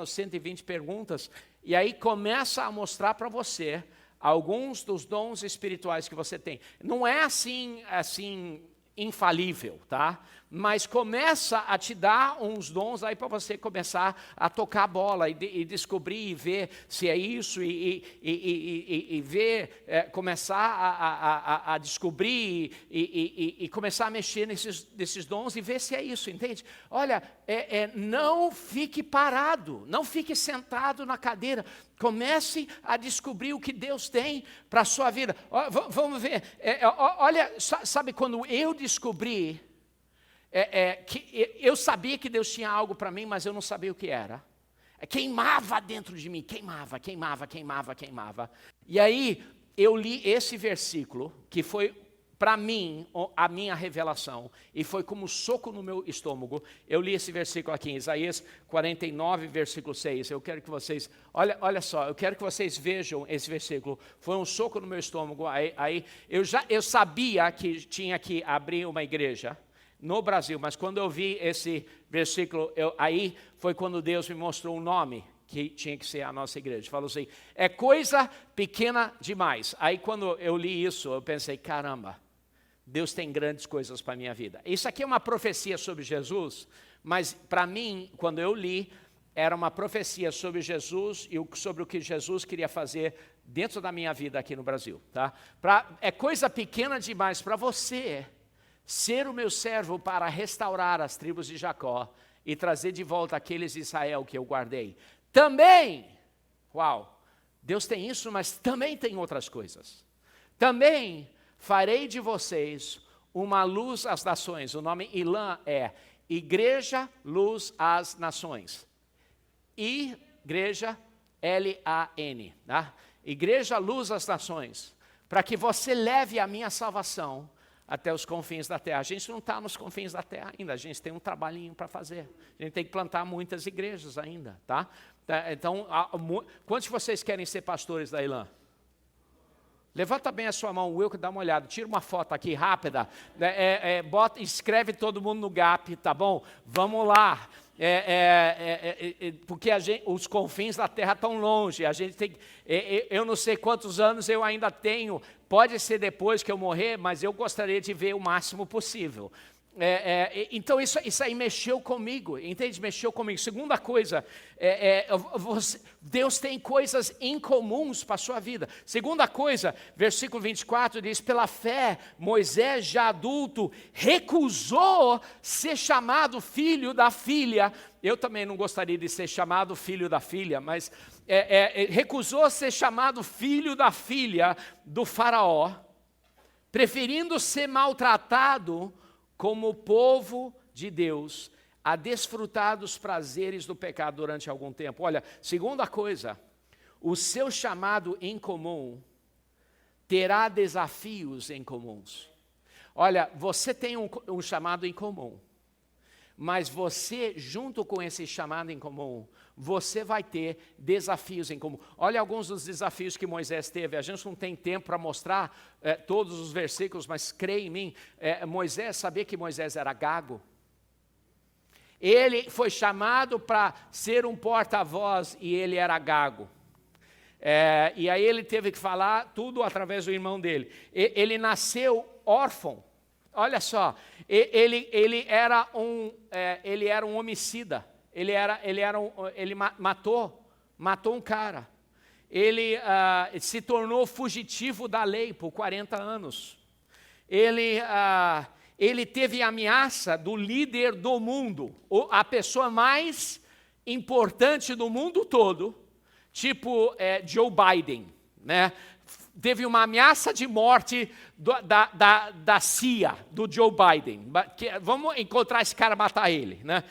120 perguntas, e aí começa a mostrar para você alguns dos dons espirituais que você tem. Não é assim infalível, tá? Mas começa a te dar uns dons aí para você começar a tocar a bola e descobrir e ver se é isso e ver, começar a descobrir e começar a mexer nesses dons e ver se é isso, entende? Olha, não fique parado, não fique sentado na cadeira, comece a descobrir o que Deus tem para a sua vida. Vamos ver, olha, sabe quando eu descobri que eu sabia que Deus tinha algo para mim, mas eu não sabia o que era. Queimava dentro de mim, queimava. E aí eu li esse versículo, que foi para mim a minha revelação, e foi como um soco no meu estômago. Eu li esse versículo aqui em Isaías 49, versículo 6. Eu quero que vocês, olha só, eu quero que vocês vejam esse versículo. Foi um soco no meu estômago. Aí eu sabia que tinha que abrir uma igreja no Brasil, mas quando eu vi esse versículo, aí foi quando Deus me mostrou um nome que tinha que ser a nossa igreja. Falou assim, é coisa pequena demais. Aí quando eu li isso, eu pensei, caramba, Deus tem grandes coisas para a minha vida. Isso aqui é uma profecia sobre Jesus, mas para mim, quando eu li, era uma profecia sobre Jesus e sobre o que Jesus queria fazer dentro da minha vida aqui no Brasil. Tá? É coisa pequena demais para você ser o meu servo para restaurar as tribos de Jacó e trazer de volta aqueles de Israel que eu guardei. Também, Deus tem isso, mas também tem outras coisas. Também farei de vocês uma luz às nações. O nome Ilan é Igreja Luz às Nações. Igreja L-A-N. Tá? Igreja Luz às Nações. Para que você leve a minha salvação até os confins da terra. A gente não está nos confins da terra ainda, a gente tem um trabalhinho para fazer. A gente tem que plantar muitas igrejas ainda, tá? Então, quantos de vocês querem ser pastores da Ilan? Levanta bem a sua mão, Wilco, dá uma olhada, tira uma foto aqui rápida, escreve todo mundo no Gap, tá bom? Vamos lá. Porque os confins da terra estão longe, a gente tem, eu não sei quantos anos eu ainda tenho, pode ser depois que eu morrer, mas eu gostaria de ver o máximo possível. Então isso aí mexeu comigo, entende? Mexeu comigo. Segunda coisa, Deus tem coisas incomuns para a sua vida. Segunda coisa, versículo 24 diz, pela fé, Moisés já adulto recusou ser chamado filho da filha. Eu também não gostaria de ser chamado filho da filha, mas recusou ser chamado filho da filha do faraó, preferindo ser maltratado como povo de Deus, a desfrutar dos prazeres do pecado durante algum tempo. Olha, segunda coisa, o seu chamado em comum terá desafios em comuns. Olha, você tem um chamado em comum. mas você, junto com esse chamado em comum, você vai ter desafios em comum. Olha alguns dos desafios que Moisés teve. A gente não tem tempo para mostrar todos os versículos, mas creia em mim. Moisés, sabia que Moisés era gago? Ele foi chamado para ser um porta-voz e ele era gago. E aí ele teve que falar tudo através do irmão dele. Ele nasceu órfão. Olha só, ele era um homicida. Ele matou um cara. Ele se tornou fugitivo da lei por 40 anos. Ele teve ameaça do líder do mundo, a pessoa mais importante do mundo todo, tipo Joe Biden, né? Teve uma ameaça de morte da CIA, do Joe Biden. Vamos encontrar esse cara, matar ele, né?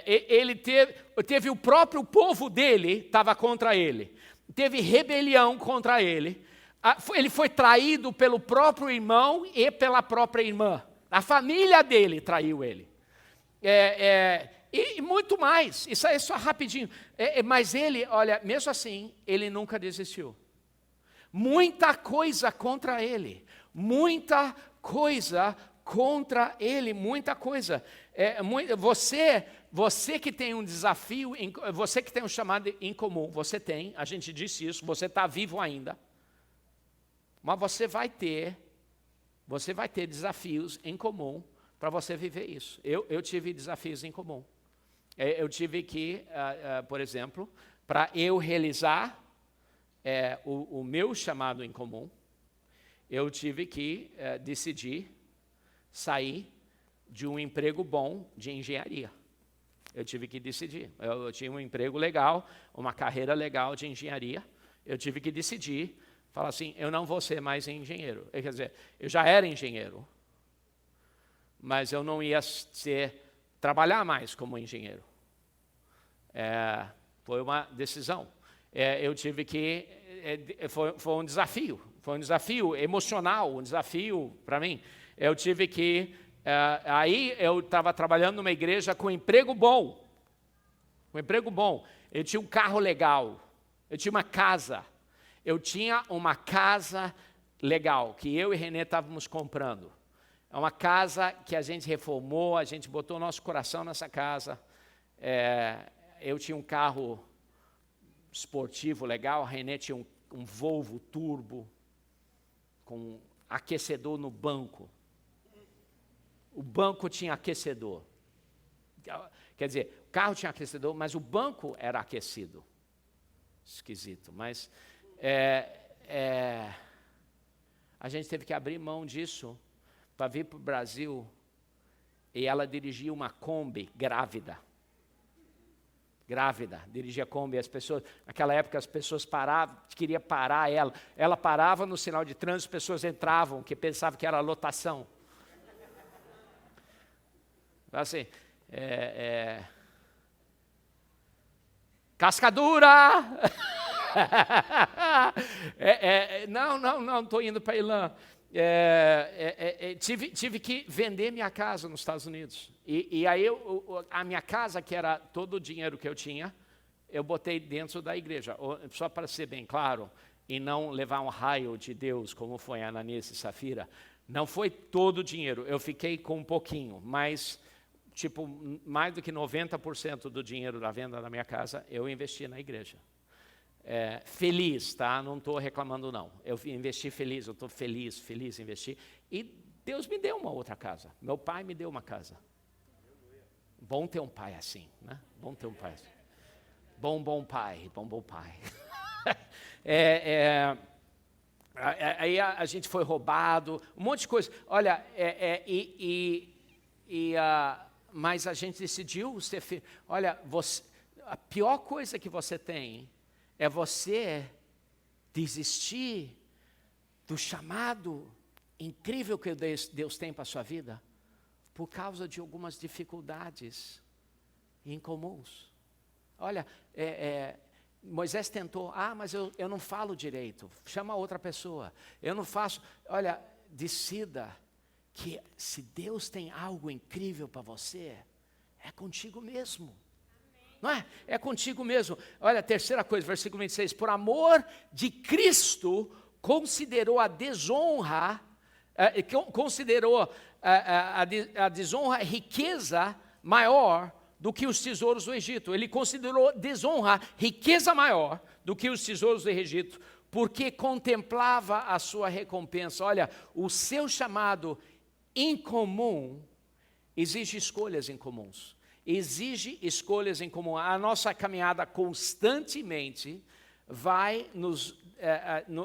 Ele teve o próprio povo dele, estava contra ele. Teve rebelião contra ele. Ele foi traído pelo próprio irmão e pela própria irmã. A família dele traiu ele. E muito mais. Isso aí é só rapidinho. Mas ele, olha, mesmo assim, ele nunca desistiu. Muita coisa contra ele. Muita coisa contra ele. Muita coisa. Você que tem um desafio, você que tem um chamado em comum, você tem, a gente disse isso, você está vivo ainda. Mas você vai ter desafios em comum para você viver isso. Eu tive desafios em comum. Eu tive que, por exemplo, para eu realizar o meu chamado em comum, eu tive que decidir sair de um emprego bom de engenharia. Eu tive que decidir. Eu tinha um emprego legal, uma carreira legal de engenharia. Eu tive que decidir, falar assim, eu não vou ser mais engenheiro. Quer dizer, eu já era engenheiro, mas eu não ia trabalhar mais como engenheiro. Foi uma decisão. Eu tive que... Foi um desafio emocional, um desafio para mim. Eu tive que... aí eu estava trabalhando numa igreja com emprego bom. Eu tinha um carro legal. Eu tinha uma casa. Eu tinha uma casa legal, que eu e Renê estávamos comprando. É uma casa que a gente reformou, a gente botou nosso coração nessa casa. Eu tinha um carro esportivo legal, a Renê tinha um Volvo Turbo, com aquecedor no banco. O banco tinha aquecedor. Quer dizer, o carro tinha aquecedor, mas o banco era aquecido. Esquisito, mas... a gente teve que abrir mão disso para vir para o Brasil e ela dirigia uma Kombi grávida, dirigia Kombi, naquela época as pessoas paravam, queria parar ela parava no sinal de trânsito, as pessoas entravam, que pensavam que era lotação. Assim, cascadura! Não, estou indo para Ilã. Tive que vender minha casa nos Estados Unidos. E aí a minha casa, que era todo o dinheiro que eu tinha, eu botei dentro da igreja. Só para ser bem claro, e não levar um raio de Deus, como foi Ananias e Safira, não foi todo o dinheiro. Eu fiquei com um pouquinho, mas mais do que 90% do dinheiro da venda da minha casa, eu investi na igreja. Feliz, tá? Não estou reclamando, não. Eu investi feliz, eu estou feliz investi. E Deus me deu uma outra casa. Meu pai me deu uma casa. Bom ter um pai assim, né? Bom ter um pai assim. Bom pai. Aí a gente foi roubado, um monte de coisa. Olha, mas a gente decidiu ser filho. Olha, a pior coisa que você tem é você desistir do chamado incrível que Deus tem para a sua vida por causa de algumas dificuldades incomuns. Olha, Moisés tentou, mas eu não falo direito, chama outra pessoa, eu não faço. Olha, decida que se Deus tem algo incrível para você, é contigo mesmo. Não é? É contigo mesmo. Olha a terceira coisa, versículo 26. Por amor de Cristo, considerou a desonra, a desonra riqueza maior do que os tesouros do Egito. Ele considerou desonra riqueza maior do que os tesouros do Egito, porque contemplava a sua recompensa. Olha, o seu chamado incomum exige escolhas incomuns. Exige escolhas em comum. A nossa caminhada constantemente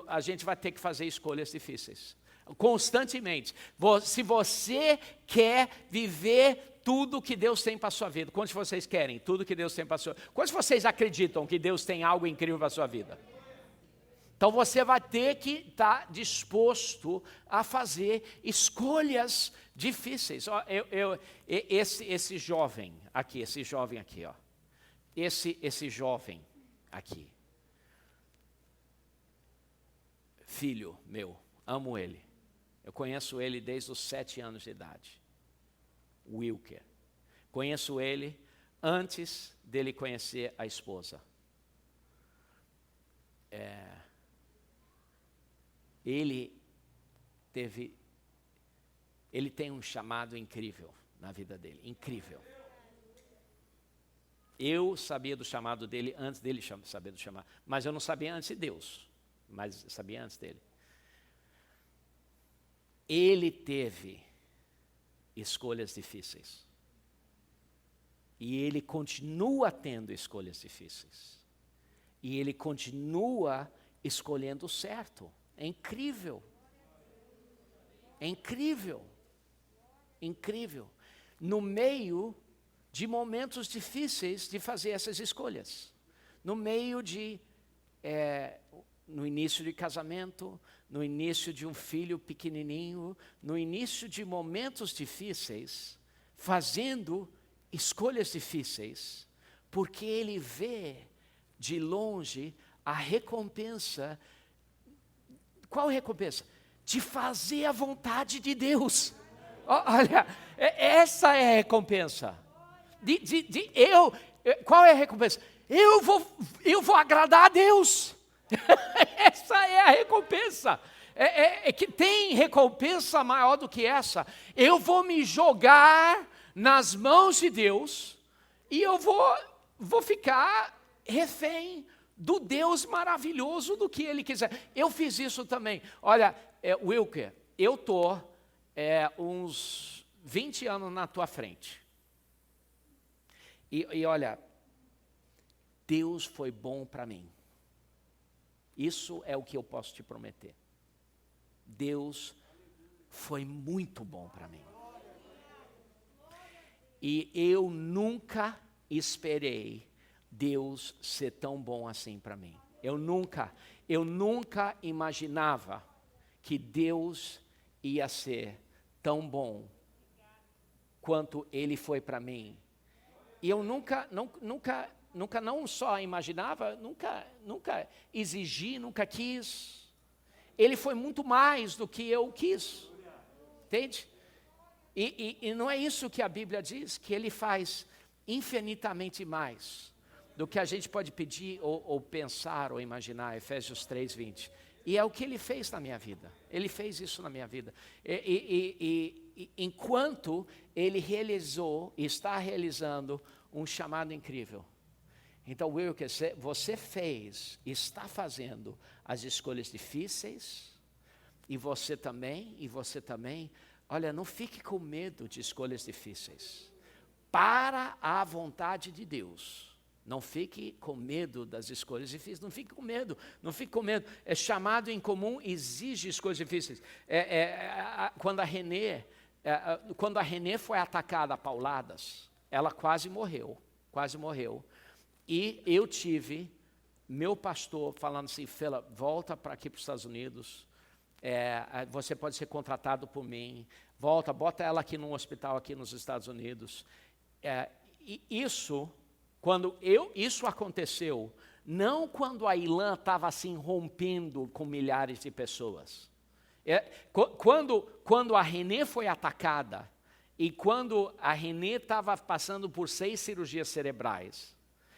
a gente vai ter que fazer escolhas difíceis. Constantemente. Se você quer viver tudo que Deus tem para a sua vida, quantos de vocês querem tudo que Deus tem para a sua vida? Quantos de vocês acreditam que Deus tem algo incrível para a sua vida? Então você vai ter que estar disposto a fazer escolhas difíceis. Esse jovem aqui, ó. Esse jovem aqui. Filho meu, amo ele. Eu conheço ele desde os 7 anos de idade. Wilker. Conheço ele antes dele conhecer a esposa. Ele tem um chamado incrível na vida dele, incrível. Eu sabia do chamado dele antes dele saber do chamado, mas eu não sabia antes de Deus, mas sabia antes dele. Ele teve escolhas difíceis. E ele continua tendo escolhas difíceis. E ele continua escolhendo o certo. É incrível. É incrível. Incrível. No meio de momentos difíceis de fazer essas escolhas. No meio de, no início de casamento, no início de um filho pequenininho, no início de momentos difíceis, fazendo escolhas difíceis, porque ele vê de longe a recompensa. Qual recompensa? De fazer a vontade de Deus. Olha, essa é a recompensa. Qual é a recompensa? Eu vou agradar a Deus. Essa é a recompensa. É que tem recompensa maior do que essa. Eu vou me jogar nas mãos de Deus e eu vou ficar refém do Deus maravilhoso, do que Ele quiser. Eu fiz isso também. Olha, Wilker, eu estou uns 20 anos na tua frente. E olha, Deus foi bom para mim. Isso é o que eu posso te prometer. Deus foi muito bom para mim. E eu nunca esperei Deus ser tão bom assim para mim. Eu nunca imaginava que Deus ia ser tão bom quanto Ele foi para mim. E eu nunca não só imaginava, nunca exigi, nunca quis. Ele foi muito mais do que eu quis. Entende? E não é isso que a Bíblia diz, que Ele faz infinitamente mais do que a gente pode pedir ou pensar ou imaginar, Efésios 3:20. E é o que Ele fez na minha vida. Ele fez isso na minha vida. E enquanto Ele está realizando um chamado incrível. Então, Wilker, você está fazendo as escolhas difíceis, e você também, olha, não fique com medo de escolhas difíceis. Para a vontade de Deus. Não fique com medo das escolhas difíceis, não fique com medo. É chamado em comum, exige escolhas difíceis. Quando a Renê foi atacada a pauladas, ela quase morreu. E eu tive meu pastor falando assim, Fela, volta para aqui para os Estados Unidos, você pode ser contratado por mim, bota ela aqui num hospital aqui nos Estados Unidos. E quando isso aconteceu, não quando a Ilã estava assim rompendo com milhares de pessoas. Quando a Renê foi atacada, e quando a Renê estava passando por 6 cirurgias cerebrais,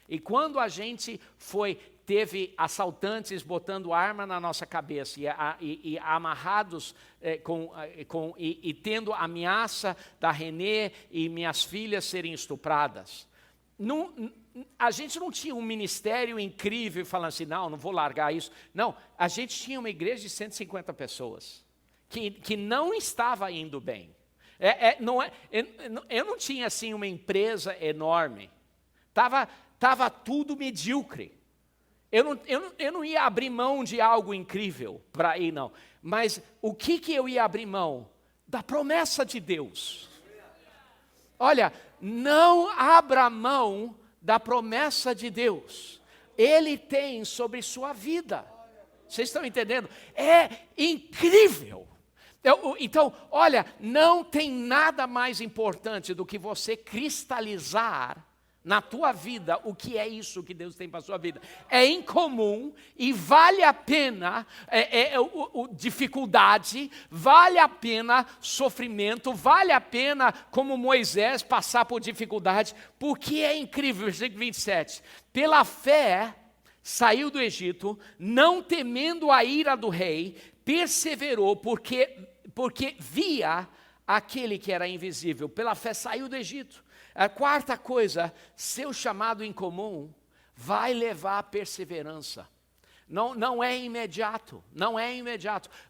e quando a gente teve assaltantes botando arma na nossa cabeça e amarrados e tendo ameaça da Renê e minhas filhas serem estupradas, a gente não tinha um ministério incrível falando assim, não vou largar isso. Não, a gente tinha uma igreja de 150 pessoas que não estava indo bem. Eu não tinha assim uma empresa enorme. Tava tudo medíocre. Eu não ia abrir mão de algo incrível para ir, não. Mas o que eu ia abrir mão? Da promessa de Deus. Olha, não abra mão da promessa de Deus. Ele tem sobre sua vida. Vocês estão entendendo? É incrível. Então, olha, não tem nada mais importante do que você cristalizar na tua vida o que é isso que Deus tem para a sua vida. É incomum e vale a pena dificuldade, vale a pena sofrimento, vale a pena, como Moisés, passar por dificuldade, porque é incrível. Versículo 27. Pela fé, saiu do Egito, não temendo a ira do rei, perseverou, porque via aquele que era invisível. Pela fé saiu do Egito. A quarta coisa, seu chamado em comum vai levar à perseverança. Não é imediato,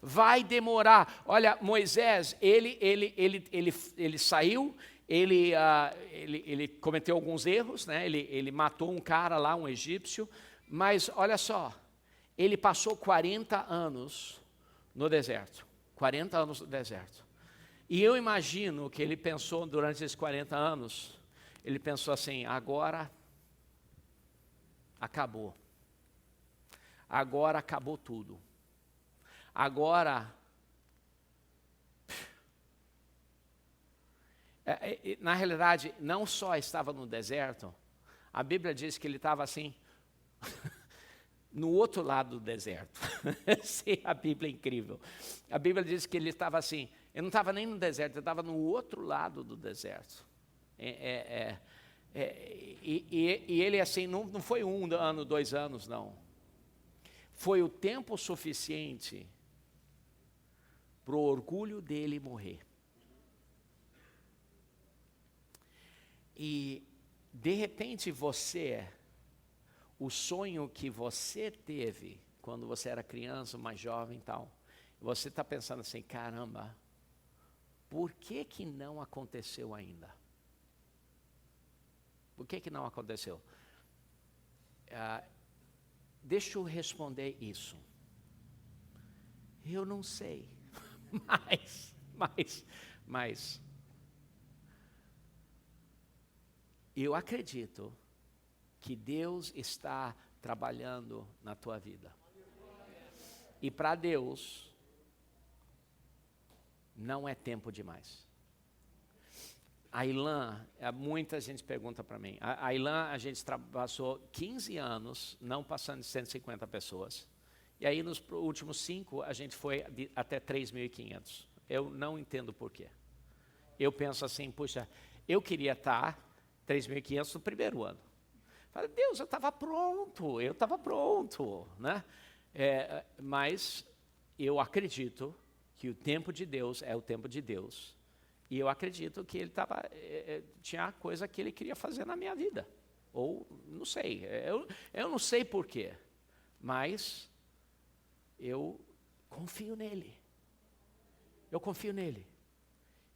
vai demorar. Olha, Moisés, ele saiu, ele cometeu alguns erros, né? Ele matou um cara lá, um egípcio, mas olha só, ele passou 40 anos no deserto. 40 anos no deserto. E eu imagino que ele pensou durante esses 40 anos, ele pensou assim, agora acabou. Agora acabou tudo. Agora, na realidade, não só estava no deserto, a Bíblia diz que ele estava assim, no outro lado do deserto. A Bíblia é incrível. A Bíblia diz que ele estava assim, eu não estava nem no deserto, eu estava no outro lado do deserto. E ele assim, não foi 1 ano, 2 anos, não. Foi o tempo suficiente para o orgulho dele morrer. E, de repente, o sonho que você teve quando você era criança, mais jovem e tal, você está pensando assim, caramba, por que não aconteceu ainda? Por que não aconteceu? Deixa eu responder isso. Eu não sei, mas eu acredito que Deus está trabalhando na tua vida. E para Deus, não é tempo demais. A Ilã, muita gente pergunta para mim, a Ilã a gente passou 15 anos, não passando de 150 pessoas, e aí nos últimos 5 a gente foi até 3.500. Eu não entendo por quê. Eu penso assim, puxa, eu queria estar 3.500 no primeiro ano. Falei, Deus, eu estava pronto, né? Mas eu acredito que o tempo de Deus é o tempo de Deus. E eu acredito que ele tinha coisa que ele queria fazer na minha vida. Ou, não sei, eu não sei porquê, mas eu confio nele. Eu confio nele.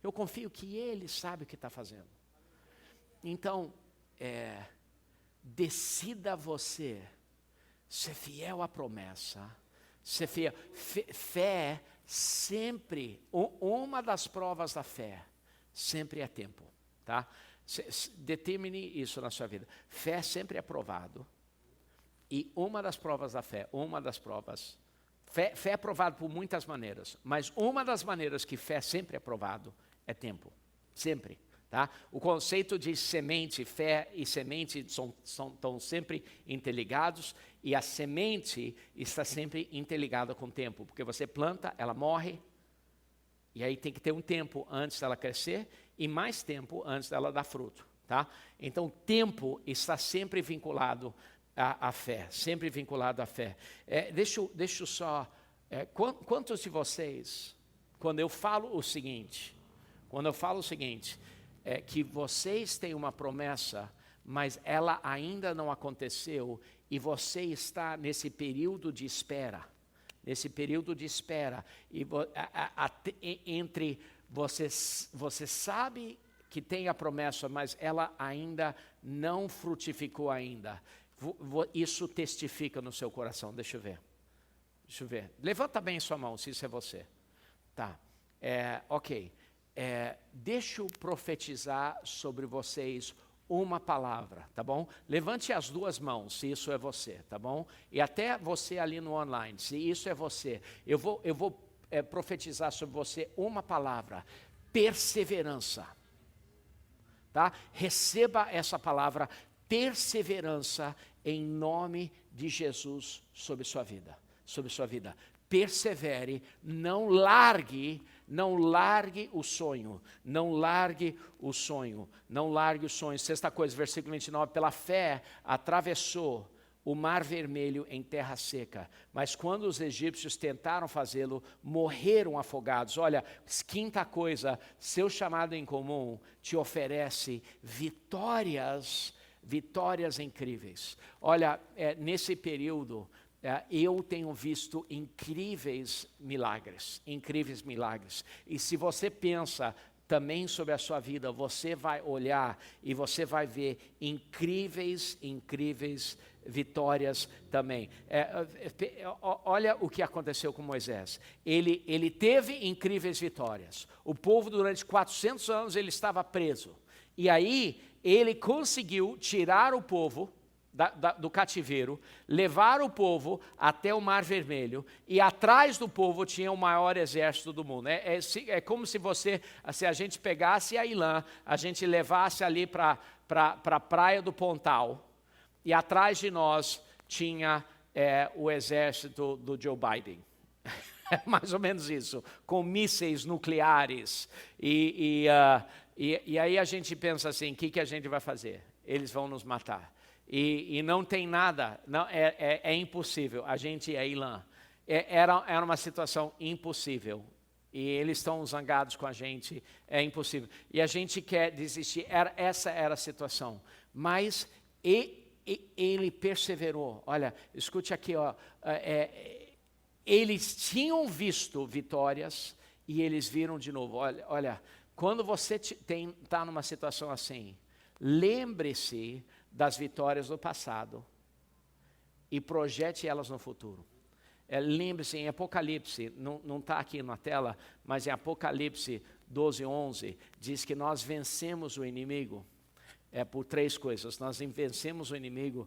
Eu confio que ele sabe o que está fazendo. Então, decida você ser fiel à promessa, ser fiel. Fé sempre, uma das provas da fé, sempre é tempo, tá? Determine isso na sua vida. Fé sempre é provado. E uma das provas da fé, fé é provado por muitas maneiras, mas uma das maneiras que fé sempre é provado é tempo, sempre. Tá? O conceito de semente, fé e semente estão sempre interligados, e a semente está sempre interligada com o tempo, porque você planta, ela morre, E aí tem que ter um tempo antes dela crescer e mais tempo antes dela dar fruto, tá? Então, o tempo está sempre vinculado à fé, sempre vinculado à fé. Deixa eu só... quantos de vocês, quando eu falo o seguinte, que vocês têm uma promessa, mas ela ainda não aconteceu, e você está nesse período de espera, e entre você sabe que tem a promessa, mas ela ainda não frutificou ainda, isso testifica no seu coração. Deixa eu ver, levanta bem sua mão se isso é você, tá, ok, deixa eu profetizar sobre vocês uma palavra, tá bom? Levante as duas mãos, se isso é você, tá bom? E até você ali no online, se isso é você, eu vou profetizar sobre você uma palavra: perseverança, tá? Receba essa palavra, perseverança, em nome de Jesus, sobre sua vida, persevere, não largue o sonho, Sexta coisa, versículo 29, pela fé atravessou o mar vermelho em terra seca, mas quando os egípcios tentaram fazê-lo, morreram afogados. Olha, quinta coisa, seu chamado em comum te oferece vitórias incríveis. Olha, nesse período, eu tenho visto incríveis milagres. E se você pensa também sobre a sua vida, você vai olhar e você vai ver incríveis vitórias também. Olha o que aconteceu com Moisés. Ele teve incríveis vitórias. O povo, durante 400 anos, ele estava preso. E aí, ele conseguiu tirar o povo do cativeiro, levar o povo até o Mar Vermelho, e atrás do povo tinha o maior exército do mundo. É como se a gente pegasse a Ilã, a gente levasse ali para a praia do Pontal, e atrás de nós tinha o exército do Joe Biden. É mais ou menos isso, com mísseis nucleares. E aí a gente pensa assim, o que a gente vai fazer? Eles vão nos matar. E não tem nada, é impossível, a gente é Ilã. Era uma situação impossível, e eles estão zangados com a gente, é impossível. E a gente quer desistir, essa era a situação. Mas ele perseverou. Olha, escute aqui, eles tinham visto vitórias, e eles viram de novo. Olha, quando você está numa situação assim, lembre-se das vitórias do passado e projete elas no futuro. Lembre-se, em Apocalipse, não está aqui na tela, mas em Apocalipse 12:11, diz que nós vencemos o inimigo por três coisas. Nós vencemos o inimigo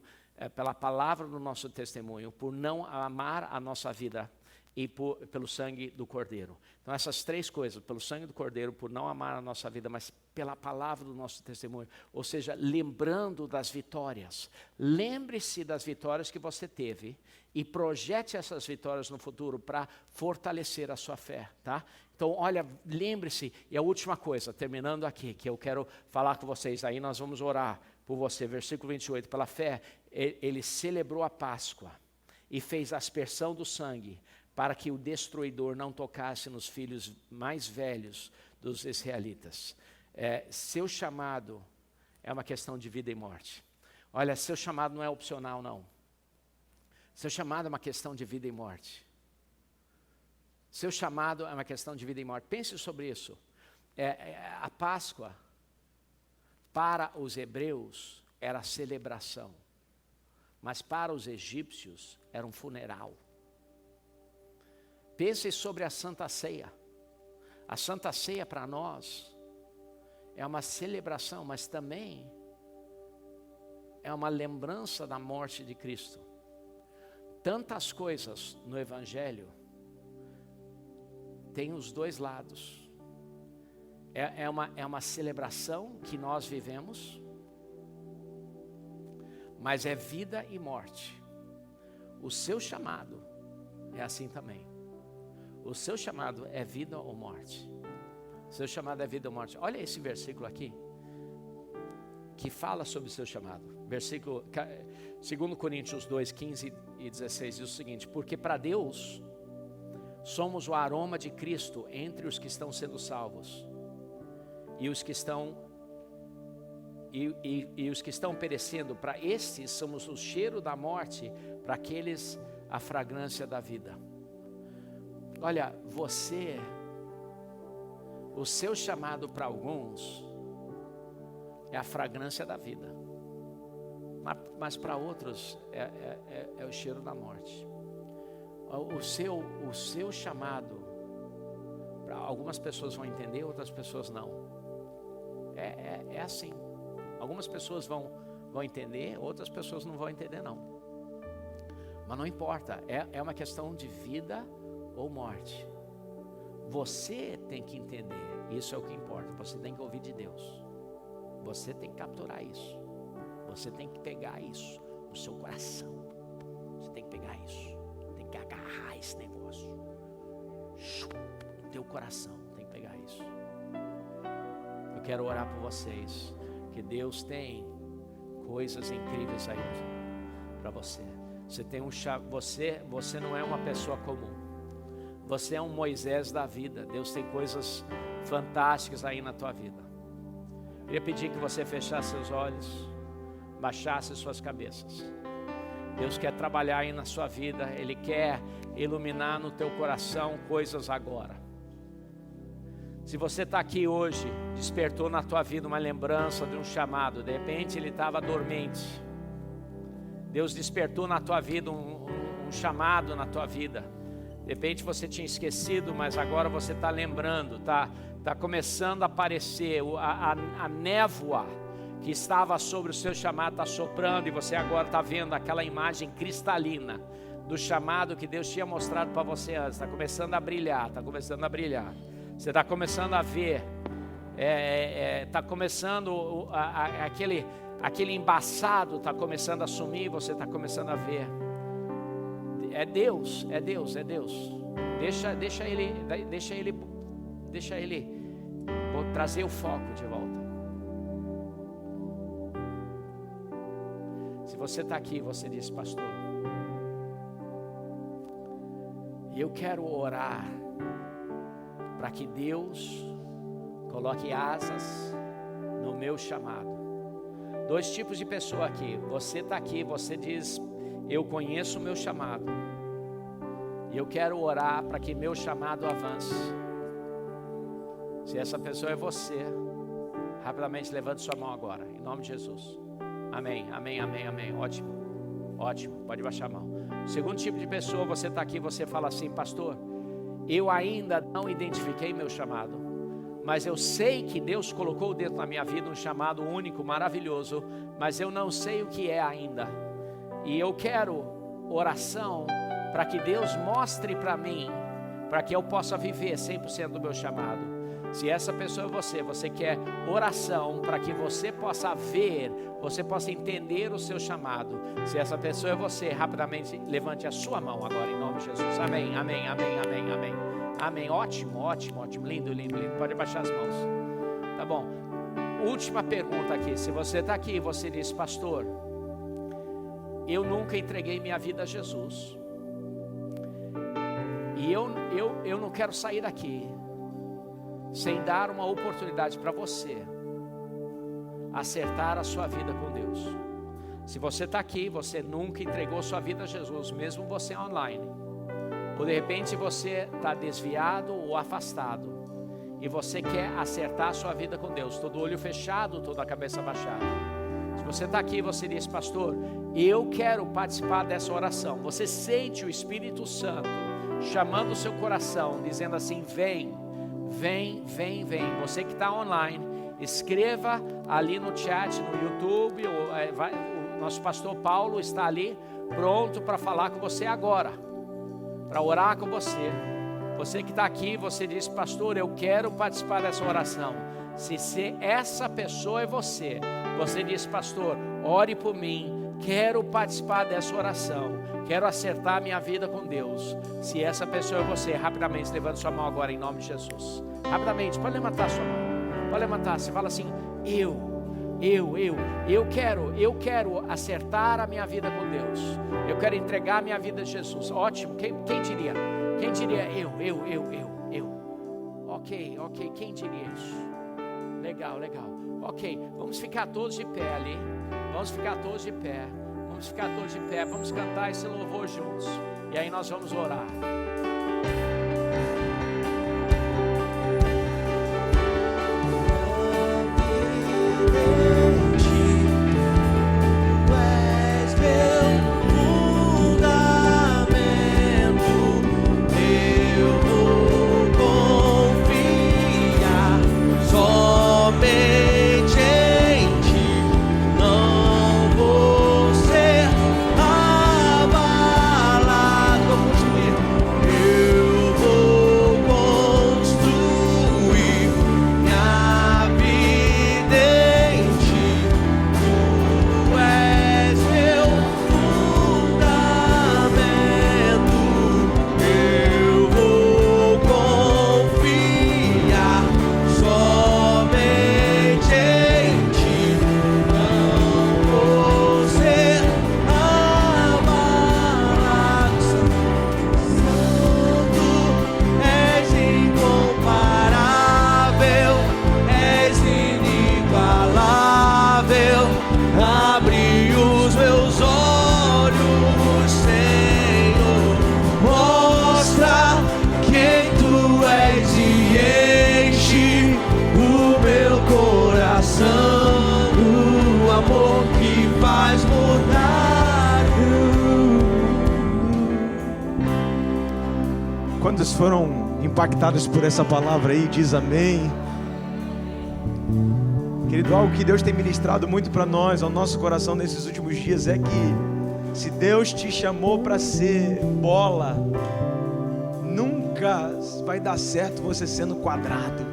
pela palavra do nosso testemunho, por não amar a nossa vida, e pelo sangue do Cordeiro. Então, essas três coisas: pelo sangue do Cordeiro, por não amar a nossa vida, mas pela palavra do nosso testemunho. Ou seja, lembrando das vitórias. Lembre-se das vitórias que você teve e projete essas vitórias no futuro para fortalecer a sua fé, tá? Então, olha, lembre-se. E a última coisa, terminando aqui, que eu quero falar com vocês, aí nós vamos orar por você. Versículo 28, pela fé, ele celebrou a Páscoa e fez a aspersão do sangue, para que o destruidor não tocasse nos filhos mais velhos dos israelitas. Seu chamado é uma questão de vida e morte. Olha, seu chamado não é opcional, não. Seu chamado é uma questão de vida e morte. Seu chamado é uma questão de vida e morte. Pense sobre isso. A Páscoa, para os hebreus, era celebração. Mas para os egípcios, era um funeral. Pense sobre a Santa Ceia. A Santa Ceia para nós é uma celebração, mas também é uma lembrança da morte de Cristo. Tantas coisas no Evangelho tem os dois lados. É uma celebração que nós vivemos, mas é vida e morte. O seu chamado é assim também. O seu chamado é vida ou morte. Seu chamado é vida ou morte. Olha esse versículo aqui, que fala sobre o seu chamado. Versículo 2 Coríntios 2, 15 e 16 diz o seguinte: porque para Deus somos o aroma de Cristo entre os que estão sendo salvos e os que estão os que estão perecendo. Para estes somos o cheiro da morte, para aqueles a fragrância da vida. Olha, o seu chamado para alguns é a fragrância da vida, mas para outros é o cheiro da morte. O seu chamado, para algumas pessoas vão entender, outras pessoas não. É assim. Algumas pessoas vão entender, outras pessoas não vão entender não. Mas não importa, é uma questão de vida ou morte. Você tem que entender, isso é o que importa. Você tem que ouvir de Deus. Você tem que capturar isso. Você tem que pegar isso no seu coração. Você tem que pegar isso. Tem que agarrar esse negócio. No teu coração, tem que pegar isso. Eu quero orar por vocês, que Deus tem coisas incríveis aí para você. Você tem você não é uma pessoa comum. Você é um Moisés da vida. Deus tem coisas fantásticas aí na tua vida. Eu queria pedir que você fechasse seus olhos, baixasse suas cabeças. Deus quer trabalhar aí na sua vida. Ele quer iluminar no teu coração coisas agora. Se você está aqui hoje, despertou na tua vida uma lembrança de um chamado. De repente ele estava dormente. Deus despertou na tua vida um chamado na tua vida. De repente você tinha esquecido, mas agora você está lembrando. Está começando a aparecer a névoa que estava sobre o seu chamado, está soprando, e você agora está vendo aquela imagem cristalina do chamado que Deus tinha mostrado para você antes. Está começando a brilhar, está começando a brilhar. Você está começando a ver, está começando aquele embaçado está começando a sumir, você está começando a ver. É Deus, é Deus, é Deus. Deixa ele trazer o foco de volta. Se você está aqui, você diz: pastor, eu quero orar para que Deus coloque asas no meu chamado. Dois tipos de pessoa aqui. Você está aqui, você diz: eu conheço o meu chamado e eu quero orar para que meu chamado avance. Se essa pessoa é você, rapidamente levante sua mão agora, em nome de Jesus. Amém, amém, amém, amém. Ótimo, ótimo, pode baixar a mão. Segundo tipo de pessoa, você está aqui, você fala assim: pastor, eu ainda não identifiquei meu chamado, mas eu sei que Deus colocou dentro da minha vida um chamado único, maravilhoso, mas eu não sei o que é ainda. E eu quero oração para que Deus mostre para mim, para que eu possa viver 100% do meu chamado. Se essa pessoa é você quer oração para que você possa ver, você possa entender o seu chamado. Se essa pessoa é você, rapidamente levante a sua mão agora, em nome de Jesus. Amém, amém, amém, amém, amém. Amém, ótimo, ótimo, ótimo, lindo, lindo, lindo. Pode baixar as mãos. Tá bom. Última pergunta aqui. Se você está aqui e você diz: pastor, eu nunca entreguei minha vida a Jesus, e eu não quero sair daqui sem dar uma oportunidade para você acertar a sua vida com Deus. Se você está aqui, você nunca entregou sua vida a Jesus, mesmo você online, ou de repente você está desviado ou afastado, e você quer acertar a sua vida com Deus, todo olho fechado, toda a cabeça baixada. Se você está aqui, você diz: pastor, eu quero participar dessa oração. Você sente o Espírito Santo chamando o seu coração, dizendo assim: vem, vem, vem, vem. Você que está online, escreva ali no chat, no YouTube. O nosso pastor Paulo está ali, pronto para falar com você agora, para orar com você. Você que está aqui, você diz: pastor, eu quero participar dessa oração. Se essa pessoa é você diz: pastor, ore por mim, quero participar dessa oração, Quero acertar a minha vida com Deus. Se essa pessoa é você, rapidamente levante sua mão agora em nome de Jesus. Rapidamente, pode levantar sua mão. Pode levantar, você fala assim: eu quero acertar a minha vida com Deus. Eu quero entregar a minha vida a Jesus. Ótimo, quem diria? Quem diria? Eu. Ok, quem diria isso? Legal. Ok, vamos ficar todos de pé ali. Vamos ficar todos de pé. Vamos cantar esse louvor juntos. E aí nós vamos orar. Quantos foram impactados por essa palavra aí? Diz amém. Querido, algo que Deus tem ministrado muito para nós, ao nosso coração nesses últimos dias, é que se Deus te chamou para ser bola, nunca vai dar certo você sendo quadrado.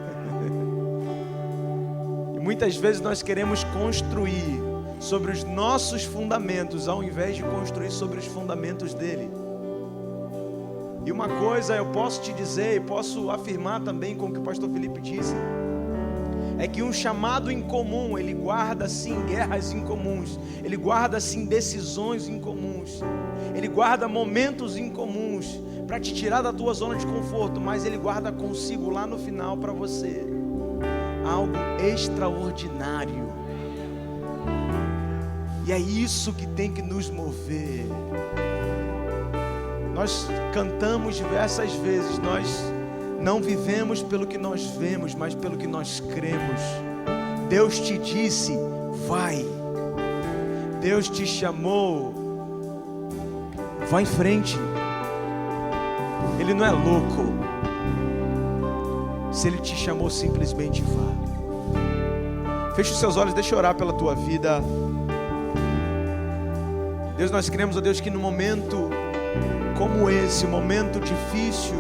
E muitas vezes nós queremos construir sobre os nossos fundamentos, ao invés de construir sobre os fundamentos dele. E uma coisa eu posso te dizer e posso afirmar também com o que o pastor Felipe disse, é que um chamado em comum, ele guarda sim guerras incomuns, ele guarda sim decisões incomuns, ele guarda momentos incomuns para te tirar da tua zona de conforto, mas ele guarda consigo lá no final para você algo extraordinário. E é isso que tem que nos mover. Nós cantamos diversas vezes, nós não vivemos pelo que nós vemos, mas pelo que nós cremos. Deus te disse, vai. Deus te chamou, vai em frente. Ele não é louco. Se Ele te chamou, simplesmente vá. Feche os seus olhos, deixa eu orar pela tua vida. Deus, nós queremos, ó Deus, que no momento como esse, um momento difícil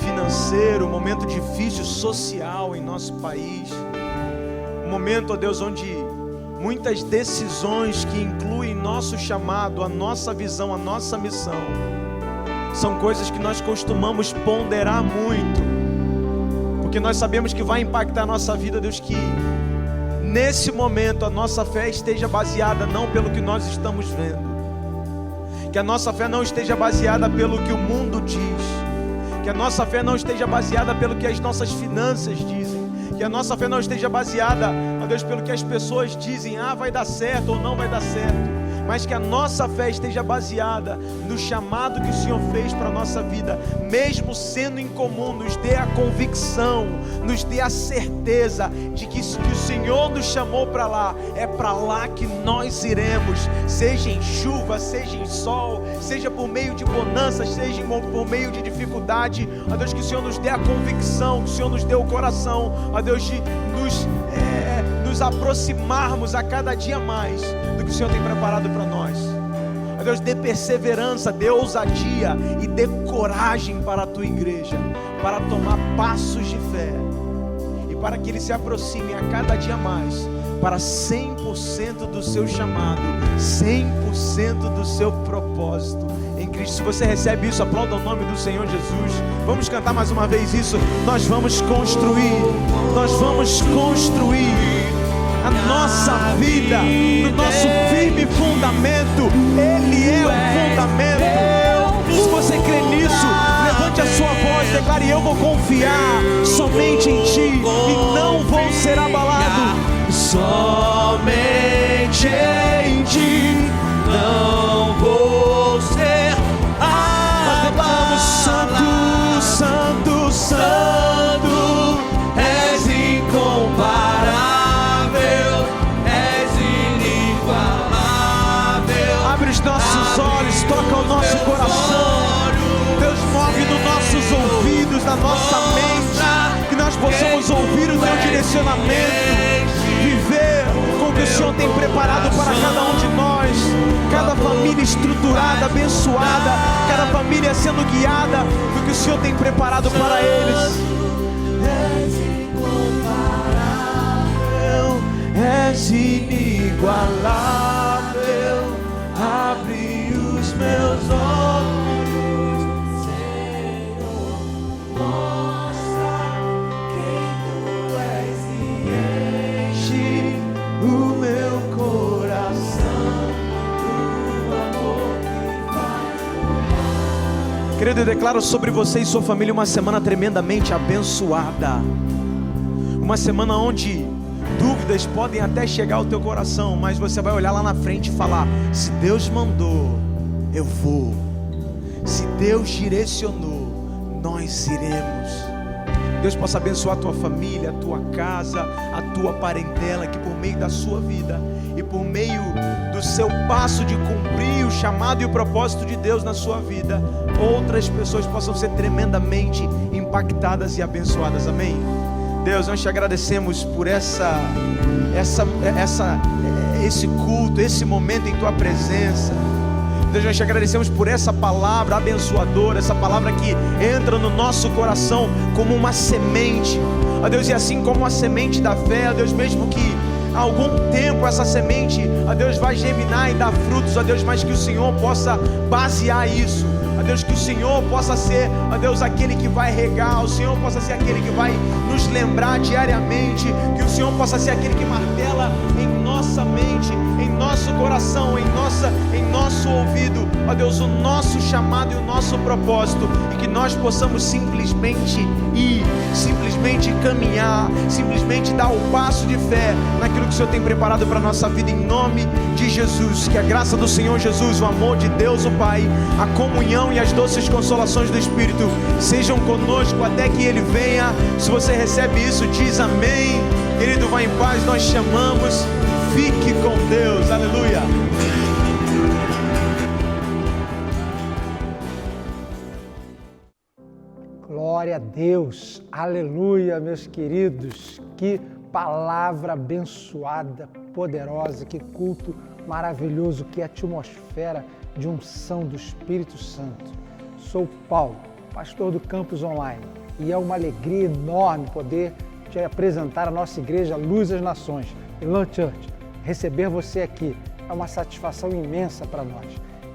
financeiro, um momento difícil social em nosso país, um momento, ó Deus, onde muitas decisões que incluem nosso chamado, a nossa visão, a nossa missão, são coisas que nós costumamos ponderar muito, porque nós sabemos que vai impactar a nossa vida, Deus, que nesse momento a nossa fé esteja baseada não pelo que nós estamos vendo, que a nossa fé não esteja baseada pelo que o mundo diz, que a nossa fé não esteja baseada pelo que as nossas finanças dizem, que a nossa fé não esteja baseada, ó Deus, pelo que as pessoas dizem, vai dar certo ou não vai dar certo, mas que a nossa fé esteja baseada no chamado que o Senhor fez para a nossa vida, mesmo sendo incomum, nos dê a convicção, nos dê a certeza de que isso que o Senhor nos chamou para lá, é para lá que nós iremos, seja em chuva, seja em sol, seja por meio de bonanças, seja por meio de dificuldade, ó Deus, que o Senhor nos dê a convicção, que o Senhor nos dê o coração, ó Deus, de nos aproximarmos a cada dia mais do que o Senhor tem preparado para nós. Ó Deus, dê perseverança, dê ousadia e dê coragem para a tua igreja, para tomar passos de fé e para que eles se aproximem a cada dia mais para 100% do seu chamado, 100% do seu propósito em Cristo. Se você recebe isso, aplauda o nome do Senhor Jesus. Vamos cantar mais uma vez isso. Nós vamos construir a nossa vida no nosso firme fundamento. Ele é o fundamento. Se você crê nisso, levante a sua voz, declare: eu vou confiar somente em Ti e não vou ser abalado. Somente em Ti não vou ser abalado. Santo, Santo, Santo, és incomparável, és inigualável. abre os nossos olhos, toca o nosso coração. Deus, move nos nossos ouvidos, na nossa mente, que nós possamos ouvir o Teu direcionamento, viver com o que o Senhor tem preparado para cada um de nós. Cada família estruturada, abençoada, cada família sendo guiada do que o Senhor tem preparado para eles. És incomparável, és inigualável, abre os meus olhos, Senhor, mostra quem Tu és e enche o meu coração do amor que faz. Querido, eu declaro sobre você e sua família uma semana tremendamente abençoada, uma semana onde dúvidas podem até chegar ao teu coração, mas você vai olhar lá na frente e falar: se Deus mandou, eu vou. Se Deus direcionou, nós iremos. Deus possa abençoar a tua família, a tua casa, a tua parentela, que por meio da sua vida e por meio do seu passo de cumprir o chamado e o propósito de Deus na sua vida, outras pessoas possam ser tremendamente impactadas e abençoadas. Amém? Deus, nós te agradecemos por esse culto, esse momento em Tua presença. Deus, nós te agradecemos por essa palavra abençoadora, essa palavra que entra no nosso coração como uma semente. Ó Deus, e assim como a semente da fé, ó Deus, mesmo que há algum tempo essa semente, ó Deus, vai germinar e dar frutos, ó Deus, mas que o Senhor possa basear isso. Ó Deus, que o Senhor possa ser, ó Deus, aquele que vai regar, o Senhor possa ser aquele que vai nos lembrar diariamente, que o Senhor possa ser aquele que martela em nossa mente, em nosso coração, em nosso ouvido, ó Deus, o nosso chamado e o nosso propósito, e que nós possamos simplesmente ir, simplesmente caminhar, simplesmente dar o passo de fé naquilo que o Senhor tem preparado para a nossa vida, em nome de Jesus. Que a graça do Senhor Jesus, o amor de Deus o Pai, a comunhão e as doces consolações do Espírito sejam conosco até que Ele venha. Se você recebe isso, diz amém. Querido, vá em paz, nós chamamos. Fique com Deus, aleluia. Glória a Deus, aleluia, meus queridos. Que palavra abençoada, poderosa, que culto maravilhoso, que atmosfera de unção do Espírito Santo. Sou Paulo, pastor do Campus Online, e é uma alegria enorme poder te apresentar a nossa igreja Luz das Nações, Elan Church. Receber você aqui é uma satisfação imensa para nós.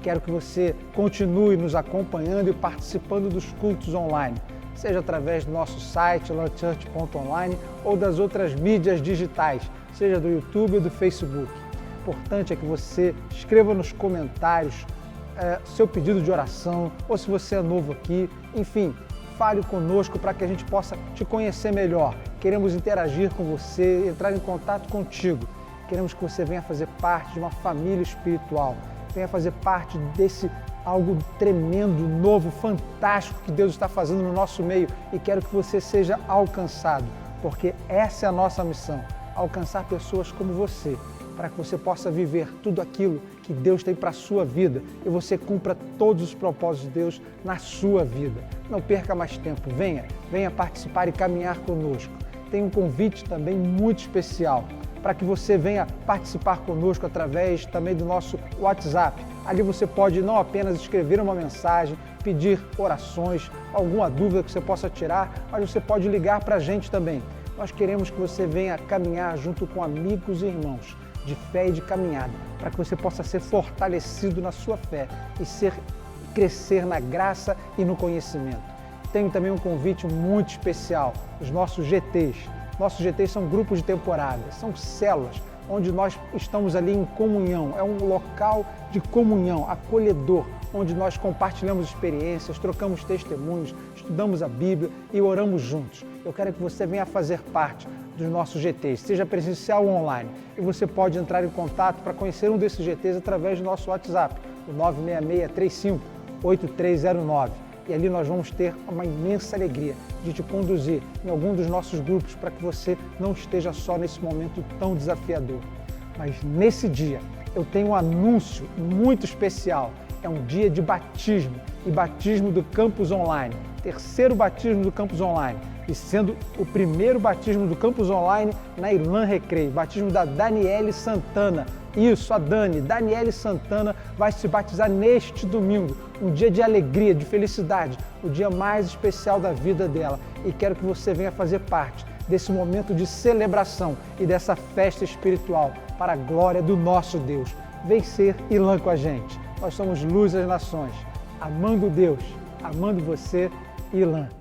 Quero que você continue nos acompanhando e participando dos cultos online, seja através do nosso site, elanchurch.online, ou das outras mídias digitais, seja do YouTube ou do Facebook. O importante é que você escreva nos comentários seu pedido de oração, ou se você é novo aqui, enfim, fale conosco para que a gente possa te conhecer melhor. Queremos interagir com você, entrar em contato contigo. Queremos que você venha fazer parte de uma família espiritual, venha fazer parte desse algo tremendo, novo, fantástico que Deus está fazendo no nosso meio, e quero que você seja alcançado, porque essa é a nossa missão, alcançar pessoas como você, para que você possa viver tudo aquilo que Deus tem para a sua vida e você cumpra todos os propósitos de Deus na sua vida. Não perca mais tempo, venha participar e caminhar conosco. Tem um convite também muito especial para que você venha participar conosco através também do nosso WhatsApp. Ali você pode não apenas escrever uma mensagem, pedir orações, alguma dúvida que você possa tirar, mas você pode ligar para a gente também. Nós queremos que você venha caminhar junto com amigos e irmãos de fé e de caminhada, para que você possa ser fortalecido na sua fé e crescer na graça e no conhecimento. Tenho também um convite muito especial, os nossos GTs. Nossos GTs são grupos de temporada, são células, onde nós estamos ali em comunhão. É um local de comunhão, acolhedor, onde nós compartilhamos experiências, trocamos testemunhos, estudamos a Bíblia e oramos juntos. Eu quero que você venha fazer parte dos nossos GTs, seja presencial ou online. E você pode entrar em contato para conhecer um desses GTs através do nosso WhatsApp, o 966-35-8309. E ali nós vamos ter uma imensa alegria de te conduzir em algum dos nossos grupos para que você não esteja só nesse momento tão desafiador. Mas nesse dia eu tenho um anúncio muito especial. É um dia de batismo e batismo do Campus Online. Terceiro batismo do Campus Online. E sendo o primeiro batismo do Campus Online na Irlan Recreio. Batismo da Daniele Santana. Isso, a Daniele Santana vai se batizar neste domingo. Um dia de alegria, de felicidade. O dia mais especial da vida dela. E quero que você venha fazer parte desse momento de celebração e dessa festa espiritual para a glória do nosso Deus. Vem ser Irlan com a gente. Nós somos Luz das Nações, amando Deus, amando você, Irlan.